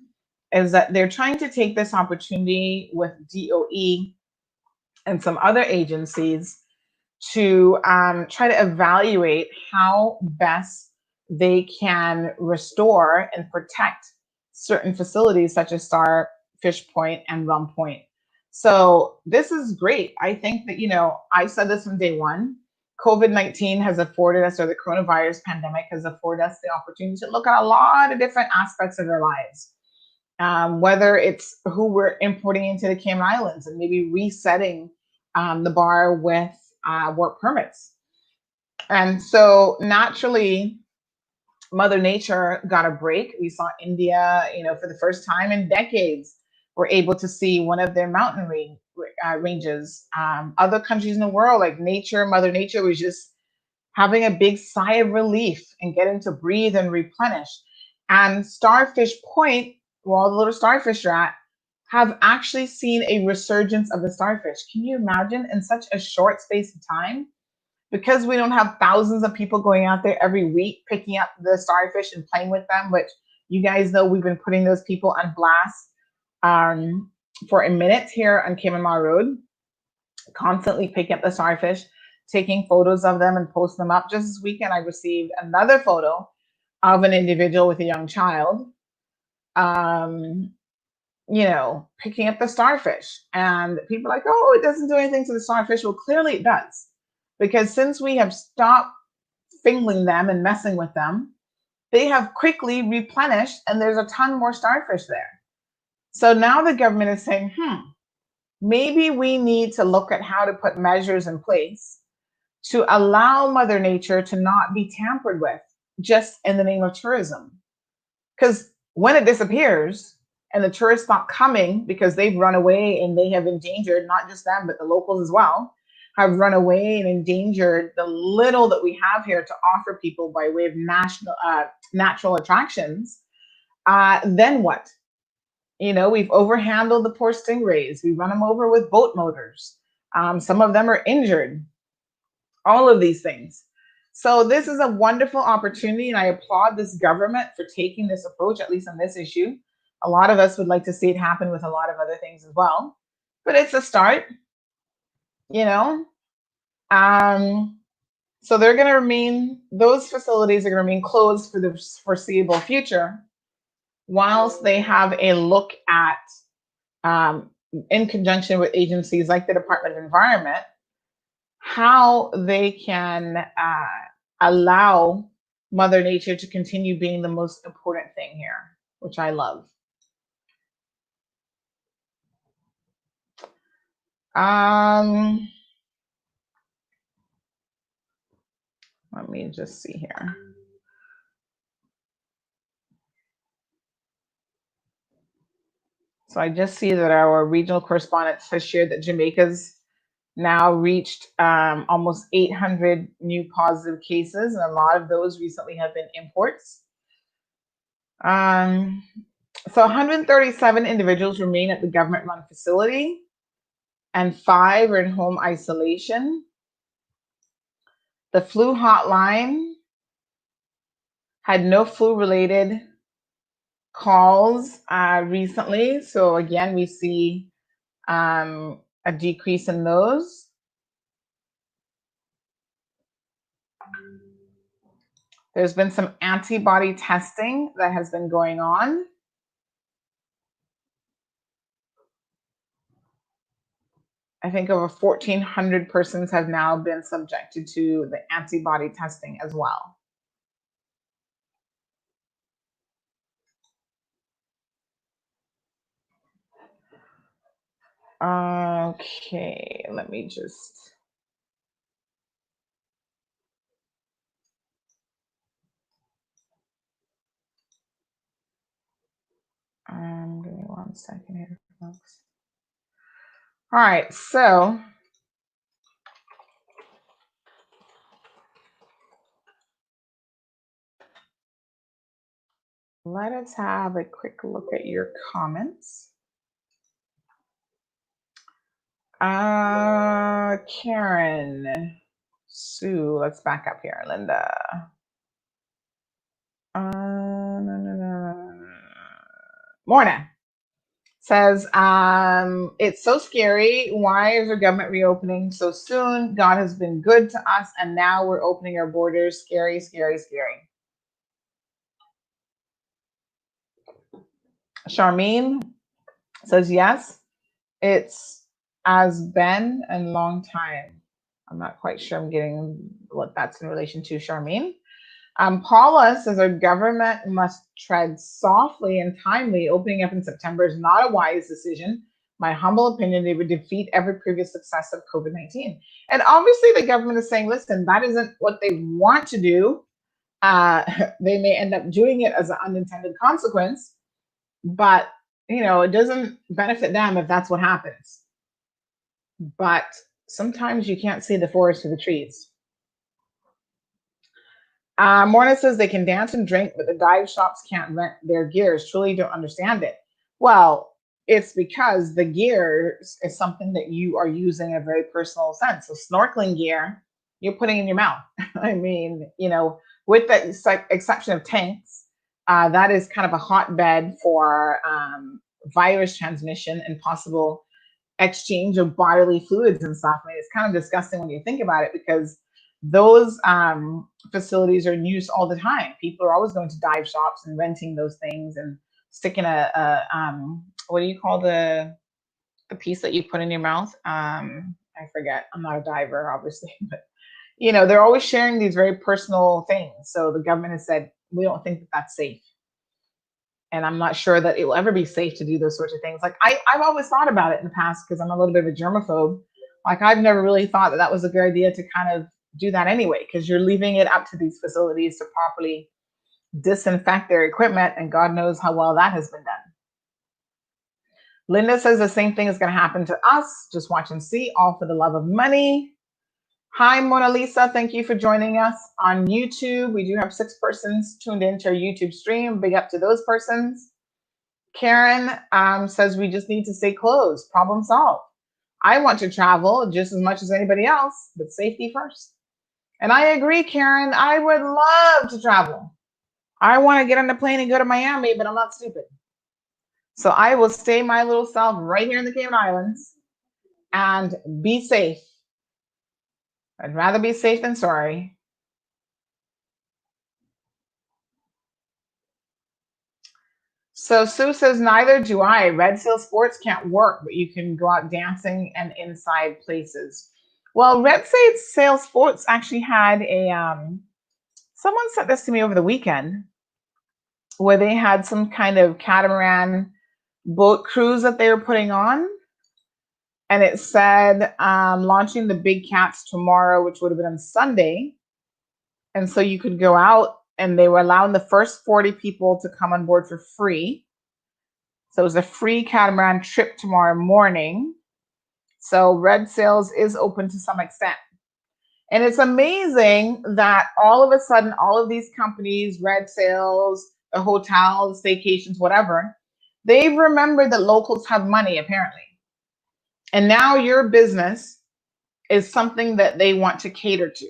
is that they're trying to take this opportunity with DOE and some other agencies to try to evaluate how best they can restore and protect certain facilities such as Starfish Point and Rum Point. So this is great. I think that, I said this from day one. COVID-19 has afforded us, or the coronavirus pandemic has afforded us the opportunity to look at a lot of different aspects of our lives. Whether it's who we're importing into the Cayman Islands and maybe resetting the bar with work permits. And so naturally, Mother Nature got a break. We saw India, for the first time in decades, were able to see one of their mountain ranges. Other countries in the world, like Mother Nature was just having a big sigh of relief and getting to breathe and replenish. And Starfish Point, where all the little starfish are at, have actually seen a resurgence of the starfish. Can you imagine in such a short space of time? Because we don't have thousands of people going out there every week picking up the starfish and playing with them, which you guys know we've been putting those people on blast for a minute here on Cayman Road, constantly picking up the starfish, taking photos of them and posting them up. Just this weekend, I received another photo of an individual with a young child, um, picking up the starfish. And people are like, oh, it doesn't do anything to the starfish. Well, clearly it does. Because since we have stopped fingering them and messing with them, they have quickly replenished and there's a ton more starfish there. So now the government is saying, maybe we need to look at how to put measures in place to allow Mother Nature to not be tampered with just in the name of tourism. Because when it disappears and the tourists stop coming because they've run away and they have endangered, not just them, but the locals as well, have run away and endangered the little that we have here to offer people by way of natural attractions, then what? We've overhandled the poor stingrays. We run them over with boat motors. Some of them are injured. All of these things. So this is a wonderful opportunity, and I applaud this government for taking this approach, at least on this issue. A lot of us would like to see it happen with a lot of other things as well, but it's a start, you know. So they're going to remain; those facilities are going to remain closed for the foreseeable future, whilst they have a look at, in conjunction with agencies like the Department of Environment, how they can allow Mother Nature to continue being the most important thing here, which I love. Let me just see here. So I just see that our regional correspondent has shared that Jamaica's now reached almost 800 new positive cases, and a lot of those recently have been imports. So 137 individuals remain at the government-run facility, and 5 are in home isolation. The flu hotline had no flu-related calls recently, so again, we see a decrease in those. There's been some antibody testing that has been going on. I think over 1,400 persons have now been subjected to the antibody testing as well. Okay, let me just. Give me 1 second here, folks. All right, so let us have a quick look at your comments. Karen, Sue, let's back up here. Linda. Morning. Says, it's so scary. Why is our government reopening so soon? God has been good to us, and now we're opening our borders. Scary, scary, scary. Charmaine says, yes, it's has been a long time. I'm not quite sure I'm getting what that's in relation to, Charmaine. Paula says our government must tread softly and timely. Opening up in September is not a wise decision. My humble opinion, they would defeat every previous success of COVID-19. And obviously the government is saying, listen, that isn't what they want to do. They may end up doing it as an unintended consequence, but it doesn't benefit them if that's what happens. But sometimes you can't see the forest for the trees. Morna says they can dance and drink, but the dive shops can't rent their gears. Truly don't understand it. Well, it's because the gears is something that you are using in a very personal sense. So snorkeling gear, you're putting in your mouth. I mean, with the exception of tanks, that is kind of a hotbed for virus transmission and possible exchange of bodily fluids and stuff. I mean, it's kind of disgusting when you think about it because those facilities are in use all the time. People are always going to dive shops and renting those things and sticking what do you call the piece that you put in your mouth? I forget. I'm not a diver, obviously, but they're always sharing these very personal things. So the government has said we don't think that that's safe. And I'm not sure that it will ever be safe to do those sorts of things. Like I've always thought about it in the past because I'm a little bit of a germaphobe. Like I've never really thought that that was a good idea to kind of do that anyway, because you're leaving it up to these facilities to properly disinfect their equipment, and God knows how well that has been done. Linda says the same thing is going to happen to us. Just watch and see, all for the love of money. Hi, Mona Lisa. Thank you for joining us on YouTube. We do have 6 persons tuned into our YouTube stream. Big up to those persons. Karen says we just need to stay closed. Problem solved. I want to travel just as much as anybody else, but safety first. And I agree, Karen. I would love to travel. I want to get on the plane and go to Miami, but I'm not stupid. So I will stay my little self right here in the Cayman Islands and be safe. I'd rather be safe than sorry. So Sue says, neither do I. Red Seal Sports can't work, but you can go out dancing and inside places. Well, Red Sail Sports actually had someone sent this to me over the weekend where they had some kind of catamaran boat cruise that they were putting on. And it said launching the big cats tomorrow, which would have been on Sunday. And so you could go out, and they were allowing the first 40 people to come on board for free. So it was a free catamaran trip tomorrow morning. So Red Sails is open to some extent. And it's amazing that all of a sudden, all of these companies, Red Sails, the hotels, staycations, whatever, they've remembered that locals have money, apparently. And now your business is something that they want to cater to.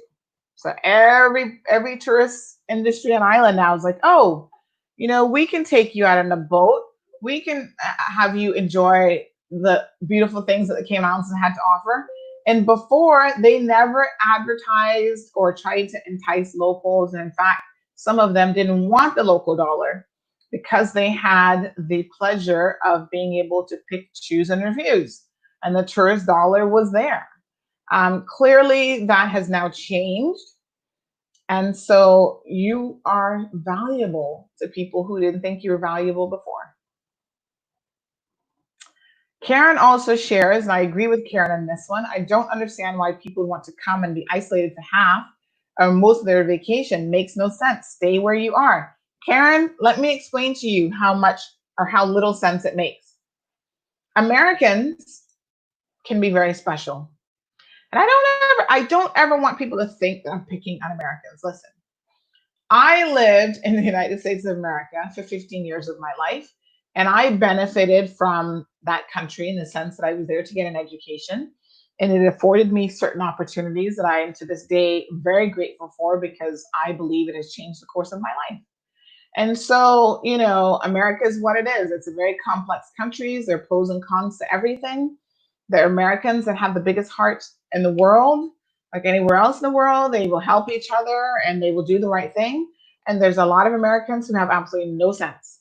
So every tourist industry on island now is like, oh, we can take you out on a boat. We can have you enjoy the beautiful things that the Cayman Islands had to offer. And before, they never advertised or tried to entice locals. And in fact, some of them didn't want the local dollar because they had the pleasure of being able to pick, choose, and refuse. And the tourist dollar was there. Clearly, that has now changed. And so you are valuable to people who didn't think you were valuable before. Karen also shares, and I agree with Karen on this one, I don't understand why people want to come and be isolated for half or most of their vacation. Makes no sense. Stay where you are. Karen, let me explain to you how much or how little sense it makes. Americans can be very special. And I don't ever want people to think that I'm picking on Americans. Listen, I lived in the United States of America for 15 years of my life, and I benefited from that country in the sense that I was there to get an education, and it afforded me certain opportunities that I am to this day very grateful for because I believe it has changed the course of my life. And so, America is what it is. It's a very complex country. There are pros and cons to everything. There are Americans that have the biggest heart in the world, like anywhere else in the world. They will help each other and they will do the right thing. And there's a lot of Americans who have absolutely no sense.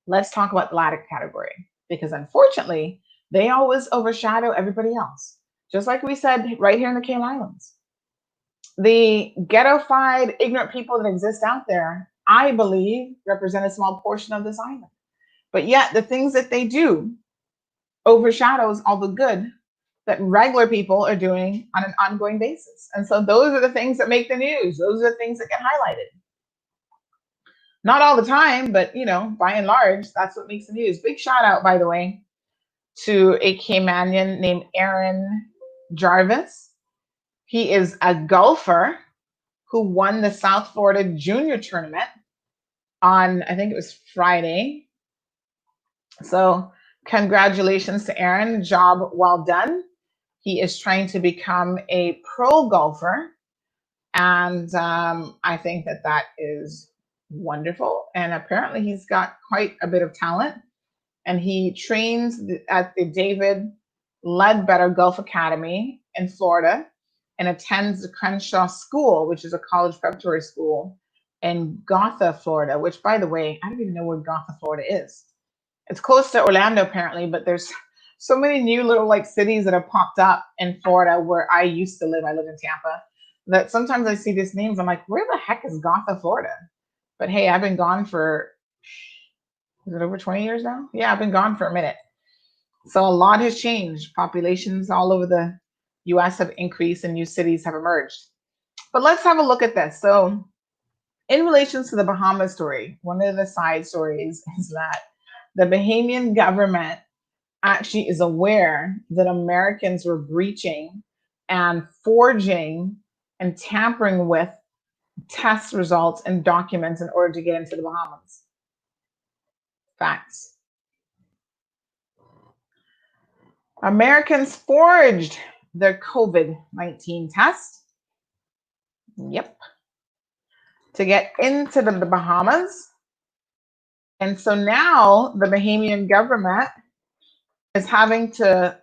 Let's talk about the latter category, because unfortunately, they always overshadow everybody else. Just like we said right here in the Cayman Islands. The ghettofied, ignorant people that exist out there, I believe, represent a small portion of this island. But yet the things that they do overshadows all the good that regular people are doing on an ongoing basis. And so those are the things that make the news. Those are the things that get highlighted. Not all the time, but by and large, that's what makes the news. Big shout out, by the way, to a Caymanian named Aaron Jarvis. He is a golfer who won the South Florida Junior Tournament on, I think it was Friday. So, congratulations to Aaron. Job well done. He is trying to become a pro golfer. And I think that that is wonderful. And apparently, he's got quite a bit of talent. And he trains at the David Ledbetter Golf Academy in Florida and attends the Crenshaw School, which is a college preparatory school in Gotha, Florida, which, by the way, I don't even know where Gotha, Florida is. It's close to Orlando, apparently, but there's so many new little like cities that have popped up in Florida where I used to live. I live in Tampa. That sometimes I see these names. I'm like, where the heck is Gotha, Florida? But hey, I've been gone for, is it over 20 years now? Yeah, I've been gone for a minute. So a lot has changed. Populations all over the US have increased and new cities have emerged. But let's have a look at this. So in relation to the Bahamas story, one of the side stories is that the Bahamian government actually is aware that Americans were breaching and forging and tampering with test results and documents in order to get into the Bahamas. Facts. Americans forged their COVID-19 test. Yep. To get into the Bahamas. And so now the Bahamian government is having to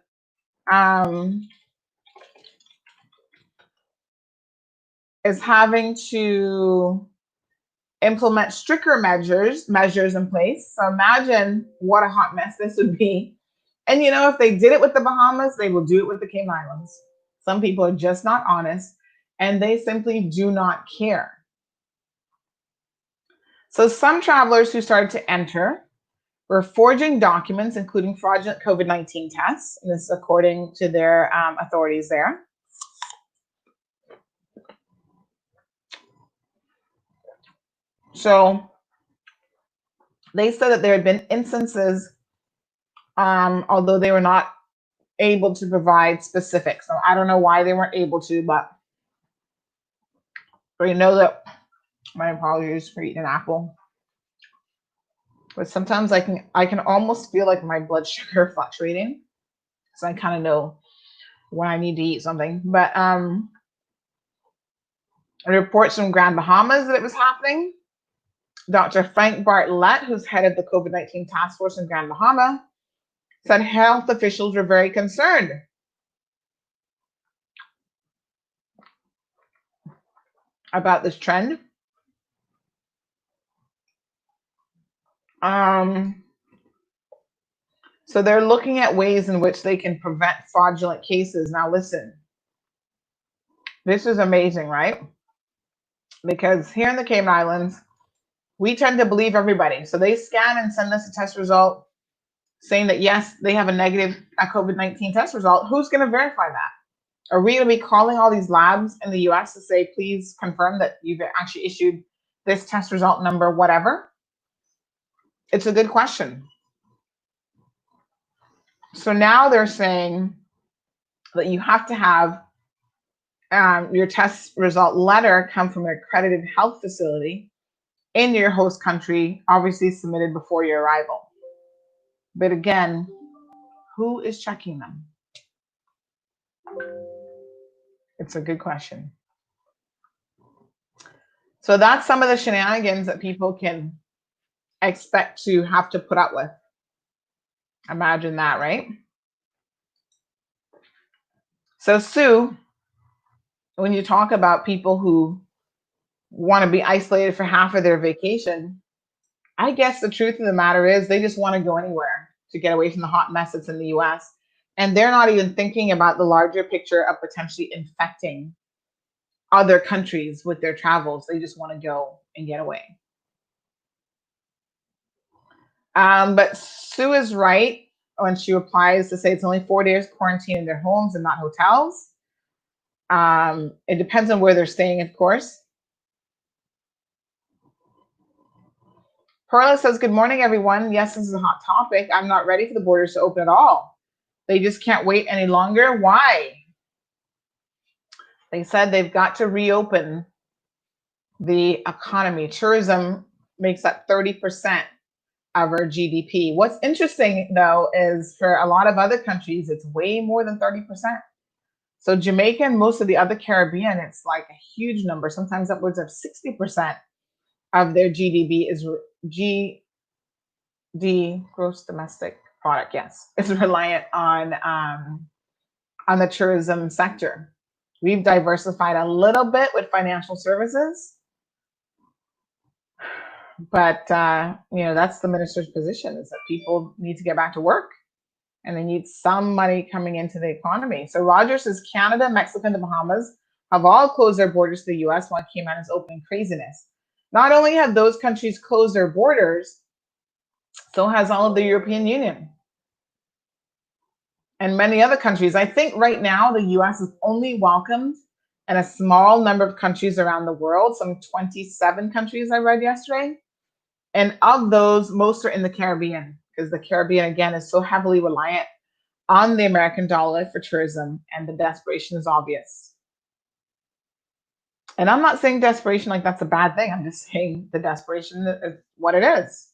implement stricter measures in place. So imagine what a hot mess this would be. And you know, if they did it with the Bahamas, they will do it with the Cayman Islands. Some people are just not honest and they simply do not care. So some travelers who started to enter were forging documents, including fraudulent COVID-19 tests. And this is according to their authorities there. So they said that there had been instances, although they were not able to provide specifics. So I don't know why they weren't able to, but we know that, my apologies for eating an apple. But sometimes I can almost feel like my blood sugar fluctuating. So I kind of know when I need to eat something. But reports from Grand Bahamas that it was happening. Dr. Frank Bartlett, who's head of the COVID-19 task force in Grand Bahama, said health officials were very concerned about this trend. So they're looking at ways in which they can prevent fraudulent cases. Now listen, this is amazing, right? Because here in the Cayman Islands, we tend to believe everybody. So they scan and send us a test result saying that, yes, they have a negative COVID-19 test result. Who's going to verify that? Are we going to be calling all these labs in the US to say, please confirm that you've actually issued this test result number, whatever? It's a good question. So now they're saying that you have to have your test result letter come from an accredited health facility in your host country, obviously submitted before your arrival. But again, who is checking them? It's a good question. So that's some of the shenanigans that people can expect to have to put up with. Imagine that, right? So Sue, when you talk about people who want to be isolated for half of their vacation, I guess the truth of the matter is they just want to go anywhere to get away from the hot mess that's in the US. And they're not even thinking about the larger picture of potentially infecting other countries with their travels. They just want to go and get away. But Sue is right when she replies to say it's only 4 days quarantine in their homes and not hotels. It depends on where they're staying, of course. Perla says, good morning, everyone. Yes, this is a hot topic. I'm not ready for the borders to open at all. They just can't wait any longer. Why? They said they've got to reopen the economy. Tourism makes up 30% of our GDP. What's interesting though is for a lot of other countries, it's way more than 30%. So Jamaica and most of the other Caribbean, it's like a huge number, sometimes upwards of 60% of their GDP is GD, gross domestic product. Yes, is reliant on the tourism sector. We've diversified a little bit with financial services, but that's the minister's position: is that people need to get back to work and they need some money coming into the economy. So Rogers says Canada, Mexico, and the Bahamas have all closed their borders to the US while Cayman is opening. Craziness. Not only have those countries closed their borders, so has all of the European Union and many other countries. I think right now the US is only welcomed in a small number of countries around the world, some 27 countries I read yesterday. And of those, most are in the Caribbean, because the Caribbean, again, is so heavily reliant on the American dollar for tourism, and the desperation is obvious. And I'm not saying desperation like that's a bad thing. I'm just saying the desperation is what it is.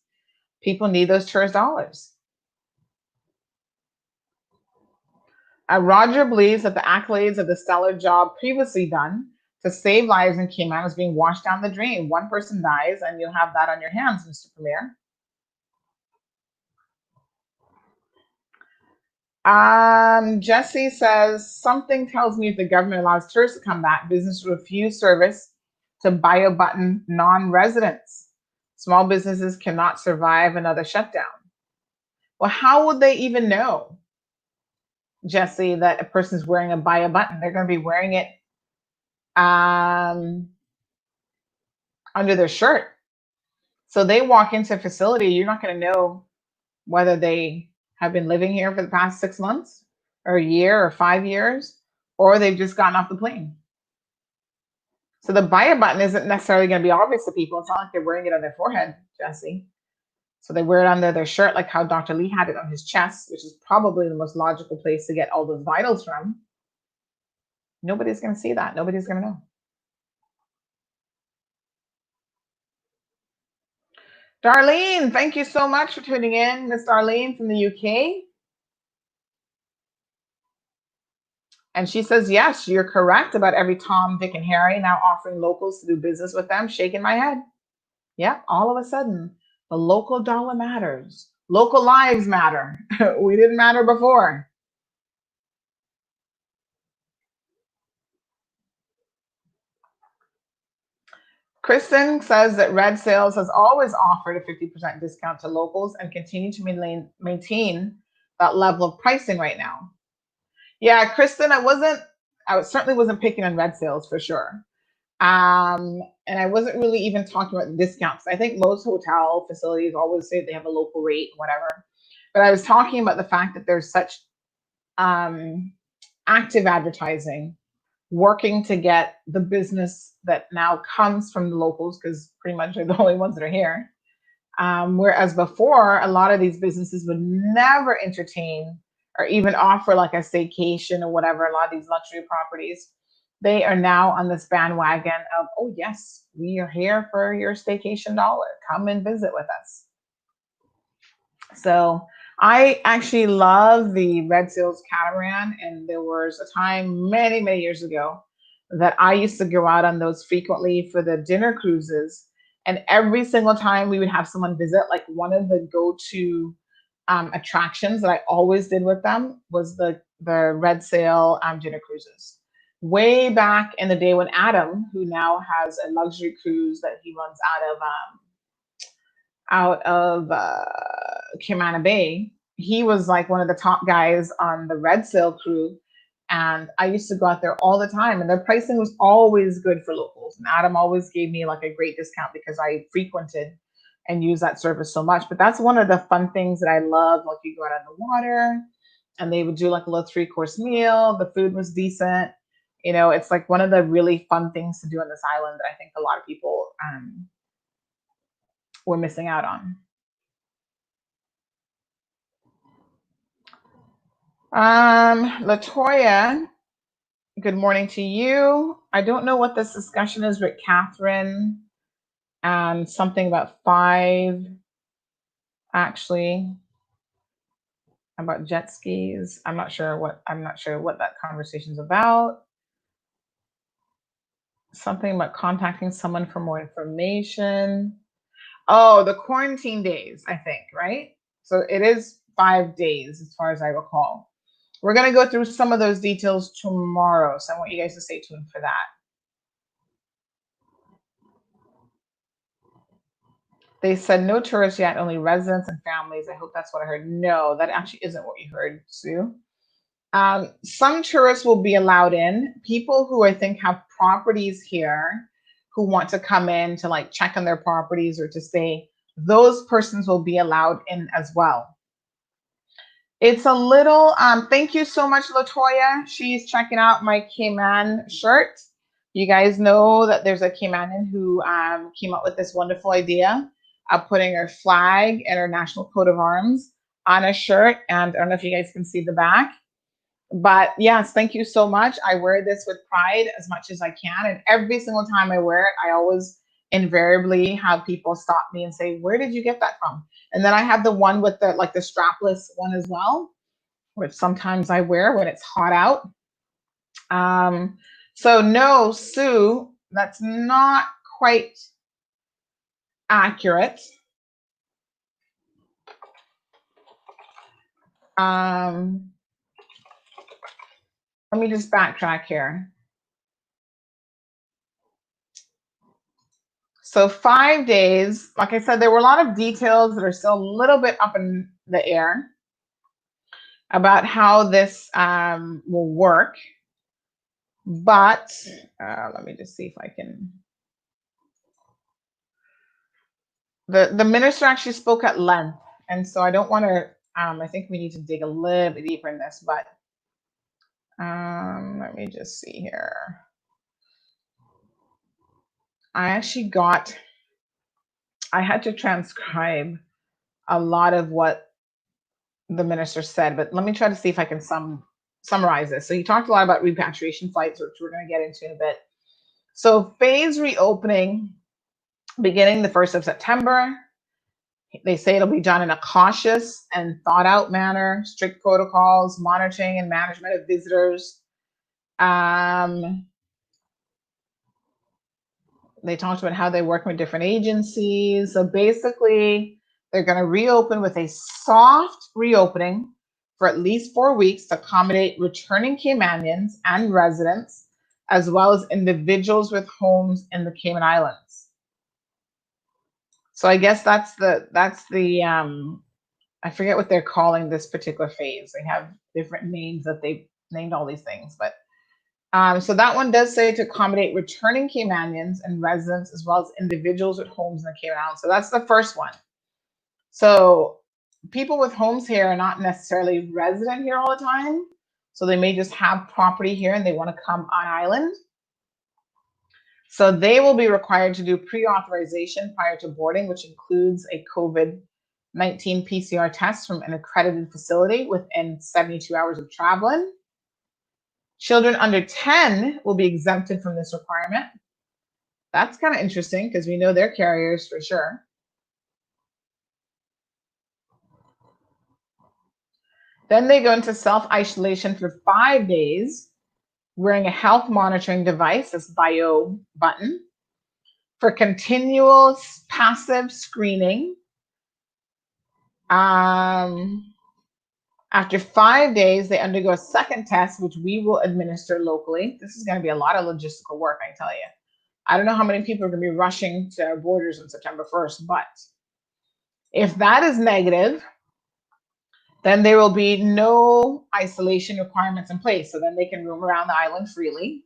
People need those tourist dollars. Roger believes that the accolades of the stellar job previously done to save lives in Cayman is being washed down the drain. One person dies, and you'll have that on your hands, Mr. Premier. Jesse says, something tells me if the government allows tourists to come back, business will refuse service to bio button non-residents. Small businesses cannot survive another shutdown. Well, how would they even know, Jesse, that a person's wearing a bio button? They're going to be wearing it under their shirt. So they walk into a facility, you're not going to know whether they have been living here for the past 6 months or a year or 5 years, or they've just gotten off the plane. So the buy a button isn't necessarily going to be obvious to people. It's not like they're wearing it on their forehead, Jesse. So they wear it under their shirt, like how Dr. Lee had it on his chest, which is probably the most logical place to get all those vitals from. Nobody's going to see that. Nobody's going to know. Darlene, thank you so much for tuning in. Miss Darlene from the UK. And she says, yes, you're correct about every Tom, Dick, and Harry now offering locals to do business with them. Shaking my head. Yep, all of a sudden, the local dollar matters. Local lives matter. We didn't matter before. Kristen says that Red Sales has always offered a 50% discount to locals and continue to maintain that level of pricing right now. Yeah, Kristen, I certainly wasn't picking on Red Sales for sure. And I wasn't really even talking about discounts. I think most hotel facilities always say they have a local rate, whatever. But I was talking about the fact that there's such active advertising working to get the business that now comes from the locals, because pretty much they're the only ones that are here. Whereas before, a lot of these businesses would never entertain or even offer like a staycation or whatever. A lot of these luxury properties, they are now on this bandwagon of, oh yes, we are here for your staycation dollar. Come and visit with us. So I actually love the Red Seals catamaran, and there was a time many, many years ago that I used to go out on those frequently for the dinner cruises. And every single time we would have someone visit, like one of the go-to attractions that I always did with them was the Red Sail dinner cruises. Way back in the day when Adam, who now has a luxury cruise that he runs out of Cayman Bay, he was like one of the top guys on the Red Sail crew. And I used to go out there all the time, and their pricing was always good for locals. And Adam always gave me like a great discount because I frequented and used that service so much. But that's one of the fun things that I love. Like you go out on the water and they would do like a little 3-course meal. The food was decent. It's like one of the really fun things to do on this island that I think a lot of people were missing out on. Latoya Good morning to you. I don't know what this discussion is with Catherine and something about five, actually, about jet skis. I'm not sure what that conversation's about. Something about contacting someone for more information. Oh, the quarantine days, I think, right? So it is 5 days as far as I recall. We're going to go through some of those details tomorrow. So I want you guys to stay tuned for that. They said no tourists yet, only residents and families. I hope that's what I heard. No, that actually isn't what you heard, Sue. Some tourists will be allowed in. People who I think have properties here who want to come in to like check on their properties or to stay, those persons will be allowed in as well. It's a little, thank you so much, Latoya. She's checking out my Cayman shirt. You guys know that there's a Caymanian who came up with this wonderful idea of putting her flag and her national coat of arms on a shirt. And I don't know if you guys can see the back. But yes, thank you so much. I wear this with pride as much as I can. And every single time I wear it, I always invariably have people stop me and say, where did you get that from? And then I have the one with the like the strapless one as well, which sometimes I wear when it's hot out. So no, Sue, that's not quite accurate. Let me just backtrack here. So 5 days, like I said, there were a lot of details that are still a little bit up in the air about how this will work. But let me just see if I can. The minister actually spoke at length, and so I don't want to. I think we need to dig a little bit deeper in this, but let me just see here. I had to transcribe a lot of what the minister said, but let me try to see if I can summarize this. So he talked a lot about repatriation flights, which we're going to get into in a bit. So phase reopening beginning the 1st of September. They say it'll be done in a cautious and thought out manner, strict protocols, monitoring and management of visitors. They talked about how they work with different agencies. So basically, they're going to reopen with a soft reopening for at least 4 weeks to accommodate returning Caymanians and residents, as well as individuals with homes in the Cayman Islands. So I guess that's the I forget what they're calling this particular phase. They have different names that they've named all these things, but so that one does say to accommodate returning Caymanians and residents, as well as individuals with homes in the Cayman Islands. So that's the first one. So people with homes here are not necessarily resident here all the time. So they may just have property here and they want to come on island. So they will be required to do pre-authorization prior to boarding, which includes a COVID-19 PCR test from an accredited facility within 72 hours of traveling. Children under 10 will be exempted from this requirement. That's kind of interesting because we know they're carriers for sure. Then they go into self-isolation for 5 days, wearing a health monitoring device, this bio button, for continuous passive screening. After 5 days, they undergo a second test, which we will administer locally. This is going to be a lot of logistical work, I tell you. I don't know how many people are going to be rushing to our borders on September 1st, but if that is negative, then there will be no isolation requirements in place. So then they can roam around the island freely,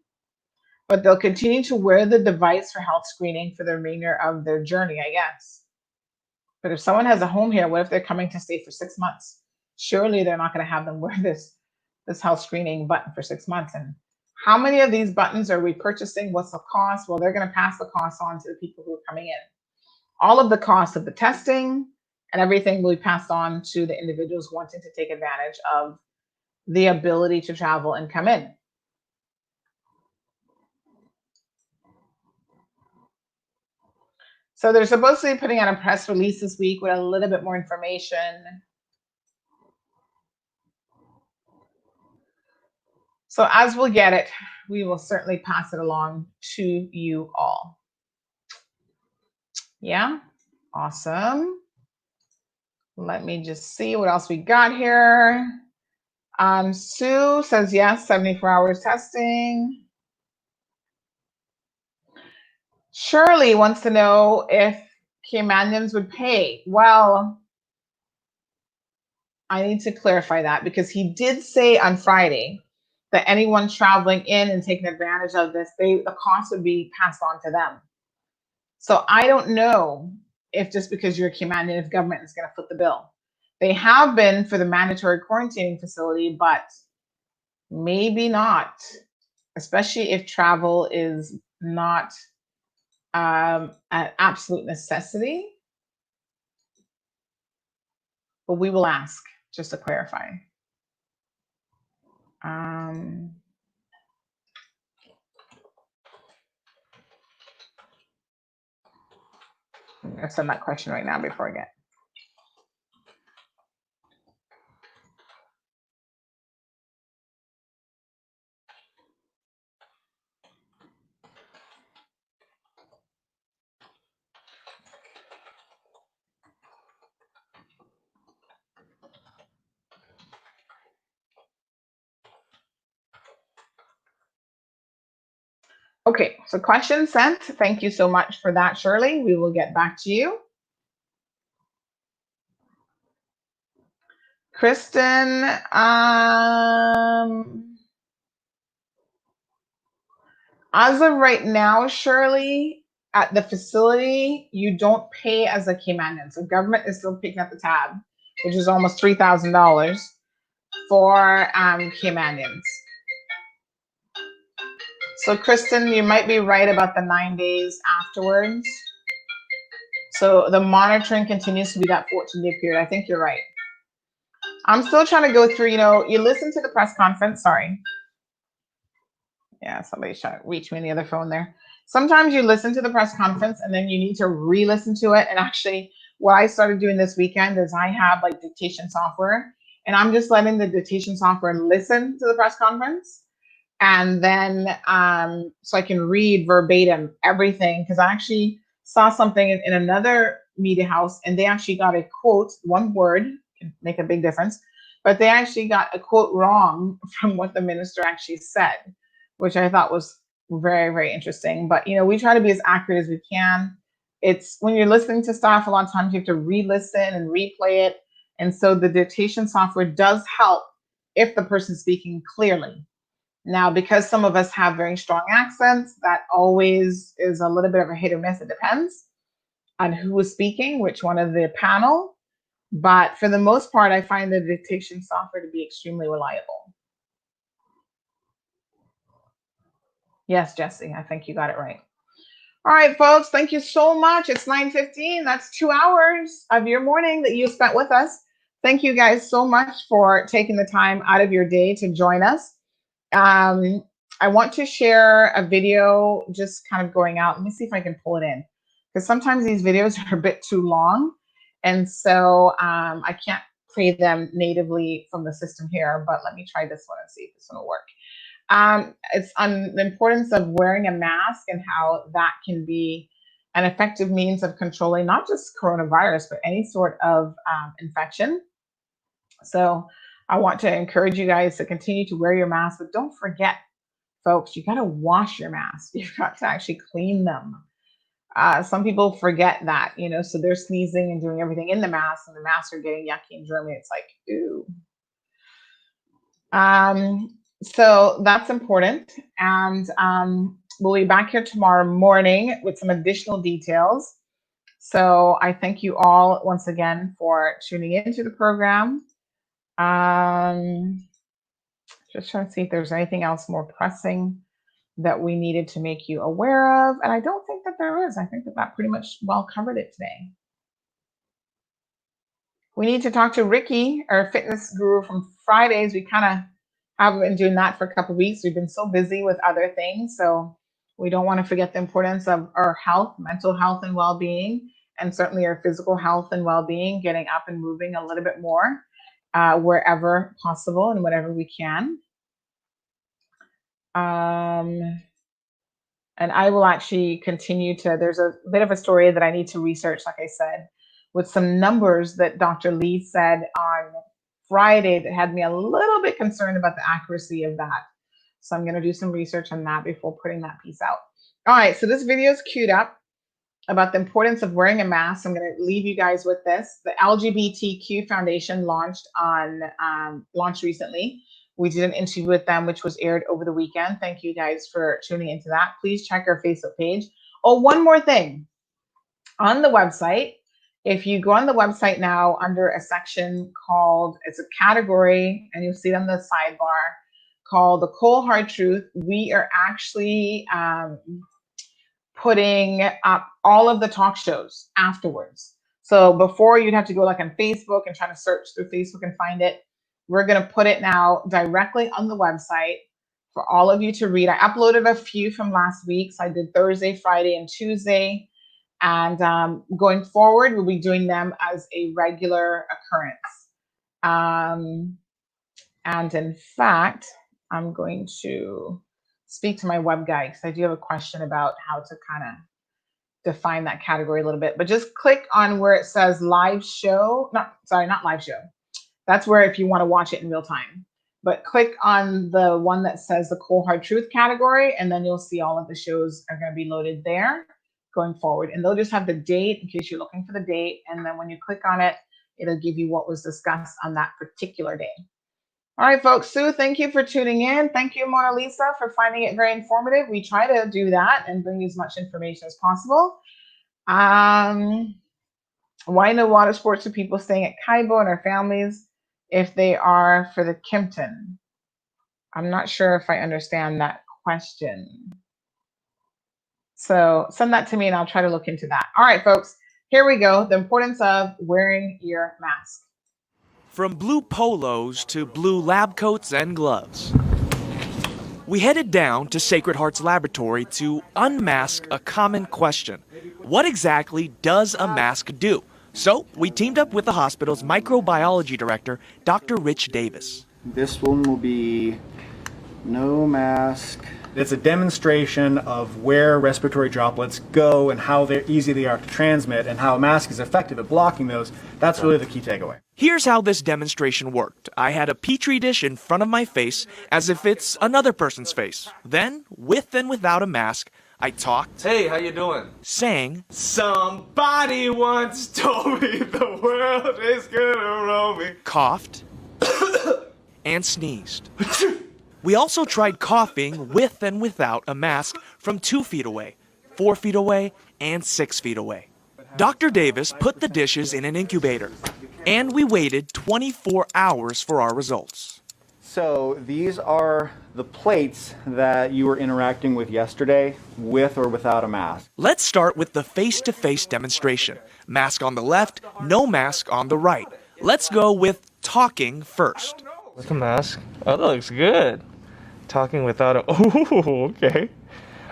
but they'll continue to wear the device for health screening for the remainder of their journey, I guess. But if someone has a home here, what if they're coming to stay for 6 months? Surely they're not going to have them wear this health screening button for 6 months. And how many of these buttons are we purchasing? What's the cost? Well, they're going to pass the cost on to the people who are coming in. All of the costs of the testing and everything will be passed on to the individuals wanting to take advantage of the ability to travel and come in. So they're supposed to be putting out a press release this week with a little bit more information. So as we'll get it, we will certainly pass it along to you all. Yeah, awesome. Let me just see what else we got here. Sue says yes, 74 hours testing. Shirley wants to know if Caymanians would pay. Well, I need to clarify that because he did say on Friday that anyone traveling in and taking advantage of this, the cost would be passed on to them. So I don't know if just because you're a Caymanian, if government is going to foot the bill. They have been for the mandatory quarantining facility, but maybe not, especially if travel is not an absolute necessity. But we will ask just to clarify. I'm going to send that question right now before I get. Okay, so question sent. Thank you so much for that, Shirley. We will get back to you. Kristen, as of right now, Shirley, at the facility, you don't pay as a Caymanian. So government is still picking up the tab, which is almost $3,000 for Caymanians. So Kristen, you might be right about the 9 days afterwards. So the monitoring continues to be that 14-day period. I think you're right. I'm still trying to go through, you listen to the press conference. Sorry. Yeah, somebody's trying to reach me on the other phone there. Sometimes you listen to the press conference and then you need to re-listen to it. And actually, what I started doing this weekend is I have like dictation software, and I'm just letting the dictation software listen to the press conference. And then so I can read verbatim everything, because I actually saw something in another media house and they actually got a quote, one word can make a big difference, but they actually got a quote wrong from what the minister actually said, which I thought was very, very interesting. But we try to be as accurate as we can. It's when you're listening to stuff, a lot of times you have to re-listen and replay it. And so the dictation software does help if the person's speaking clearly. Now, because some of us have very strong accents, that always is a little bit of a hit or miss. It depends on who is speaking, which one of the panel. But for the most part, I find the dictation software to be extremely reliable. Yes, Jesse, I think you got it right. All right, folks, thank you so much. It's 9:15. That's 2 hours of your morning that you spent with us. Thank you guys so much for taking the time out of your day to join us. I want to share a video just kind of going out. Let me see if I can pull it in, because sometimes these videos are a bit too long. And so I can't play them natively from the system here, but let me try this one and see if this one will work. It's on the importance of wearing a mask and how that can be an effective means of controlling not just coronavirus, but any sort of infection. So I want to encourage you guys to continue to wear your mask, but don't forget, folks, you got to wash your mask. You've got to actually clean them. Some people forget that, so they're sneezing and doing everything in the mask, and the masks are getting yucky and germy. It's like, ooh. So that's important. And we'll be back here tomorrow morning with some additional details. So I thank you all once again for tuning into the program. Just trying to see if there's anything else more pressing that we needed to make you aware of. And I don't think that there is. I think that pretty much well covered it today. We need to talk to Ricky, our fitness guru from Fridays. We kind of haven't been doing that for a couple of weeks. We've been so busy with other things. So We don't want to forget the importance of our health, mental health and well-being, and certainly our physical health and well-being, getting up and moving a little bit more wherever possible and whenever we can. And I will actually continue to, there's a bit of a story that I need to research, like I said, with some numbers that Dr. Lee said on Friday that had me a little bit concerned about the accuracy of that. So I'm going to do some research on that before putting that piece out. All right, so this video is queued up about the importance of wearing a mask. I'm going to leave you guys with this. The LGBTQ Foundation launched recently. We did an interview with them, which was aired over the weekend. Thank you guys for tuning into that. Please check our Facebook page. Oh, one more thing. On the website, if you go on the website now under a section called, it's a category, and you'll see it on the sidebar, called The Cold Hard Truth, we are actually putting up all of the talk shows afterwards. So before, you'd have to go like on Facebook and try to search through Facebook and find it. We're going to put it now directly on the website for all of you to read. I uploaded a few from last week. So I did Thursday, Friday, and Tuesday. And going forward, we'll be doing them as a regular occurrence. And in fact, I'm going to speak to my web guy because I do have a question about how to kind of define that category a little bit. But just click on where it says live show. Not live show. That's where if you want to watch it in real time. But click on the one that says the Cold Hard Truth category, and then you'll see all of the shows are going to be loaded there going forward. And they'll just have the date in case you're looking for the date. And then when you click on it, it'll give you what was discussed on that particular day. All right, folks. Sue, thank you for tuning in. Thank you, Mona Lisa, for finding it very informative. We try to do that and bring you as much information as possible. Why no water sports for people staying at Kaibo and our families if they are for the Kimpton? I'm not sure if I understand that question. So send that to me and I'll try to look into that. All right, folks, here we go. The importance of wearing your mask. From blue polos to blue lab coats and gloves, we headed down to Sacred Heart's laboratory to unmask a common question. What exactly does a mask do? So we teamed up with the hospital's microbiology director, Dr. Rich Davis. This one will be no mask. It's a demonstration of where respiratory droplets go and how easy they are to transmit and how a mask is effective at blocking those. That's really the key takeaway. Here's how this demonstration worked. I had a petri dish in front of my face as if it's another person's face. Then, with and without a mask, I talked. Hey, how you doing? Sang. Somebody once told me the world is gonna roll me. Coughed. And sneezed. We also tried coughing with and without a mask from 2 feet away, 4 feet away, and 6 feet away. Dr. Davis put the dishes in an incubator, and we waited 24 hours for our results. So these are the plates that you were interacting with yesterday, with or without a mask. Let's start with the face-to-face demonstration. Mask on the left, no mask on the right. Let's go with talking first. Look at the mask. Oh, that looks good. Talking without a... Oh, okay.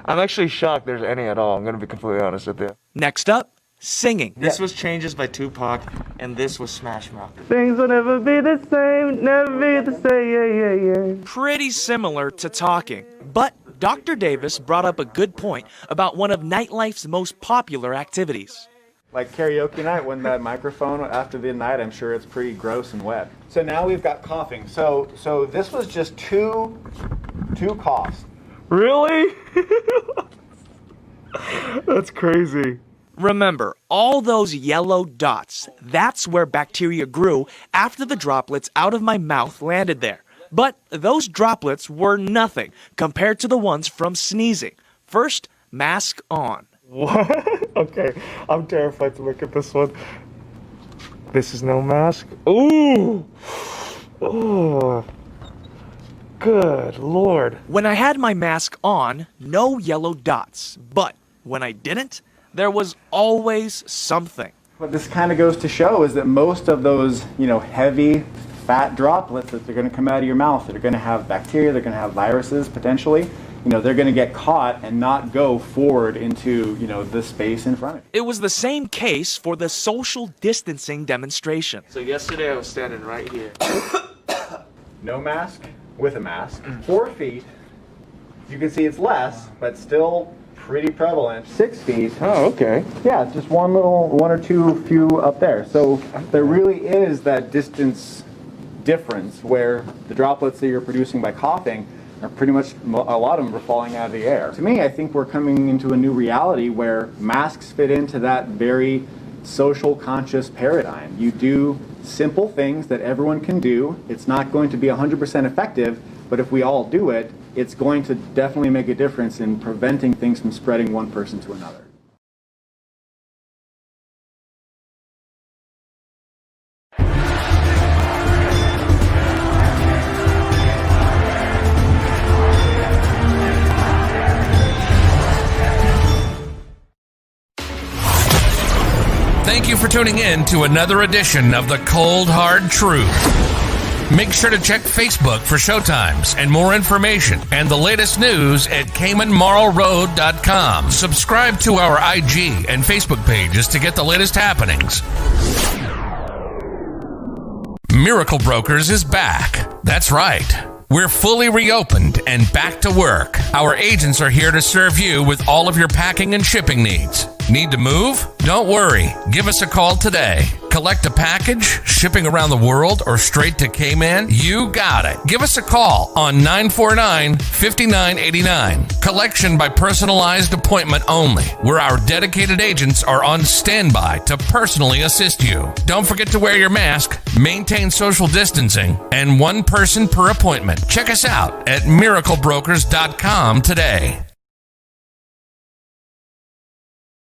I'm actually shocked there's any at all. I'm going to be completely honest with you. Next up, singing. This was Changes by Tupac, and this was Smash Mouth. Things will never be the same, never be the same, yeah. Pretty similar to talking. But Dr. Davis brought up a good point about one of nightlife's most popular activities. Like karaoke night, when that microphone after the night, I'm sure it's pretty gross and wet. So now we've got coughing. So this was just two coughs. Really? That's crazy. Remember, all those yellow dots, that's where bacteria grew after the droplets out of my mouth landed there. But those droplets were nothing compared to the ones from sneezing. First, mask on. What? Okay, I'm terrified to look at this one. This is no mask. Ooh! Oh. Good Lord. When I had my mask on, no yellow dots. But when I didn't, there was always something. What this kind of goes to show is that most of those, heavy, fat droplets that are going to come out of your mouth that are going to have bacteria, they're going to have viruses potentially, they're going to get caught and not go forward into, the space in front of you. It was the same case for the social distancing demonstration. So yesterday I was standing right here. No mask with a mask. 4 feet. You can see it's less, but still pretty prevalent. 6 feet. Oh, okay. Yeah, just one or two few up there. So there really is that distance difference where the droplets that you're producing by coughing are pretty much, a lot of them are falling out of the air. To me, I think we're coming into a new reality where masks fit into that very social conscious paradigm. You do simple things that everyone can do. It's not going to be 100% effective, but if we all do it, it's going to definitely make a difference in preventing things from spreading one person to another. Thank you for tuning in to another edition of The Cold Hard Truth. Make sure to check Facebook for showtimes and more information and the latest news at CaymanMarlRoad.com. Subscribe to our IG and Facebook pages to get the latest happenings. Miracle Brokers is back. That's right. We're fully reopened and back to work. Our agents are here to serve you with all of your packing and shipping needs. Need to move? Don't worry. Give us a call today. Collect a package, shipping around the world, or straight to Cayman? You got it. Give us a call on 949-5989. Collection by personalized appointment only, where our dedicated agents are on standby to personally assist you. Don't forget to wear your mask, maintain social distancing, and one person per appointment. Check us out at miraclebrokers.com today.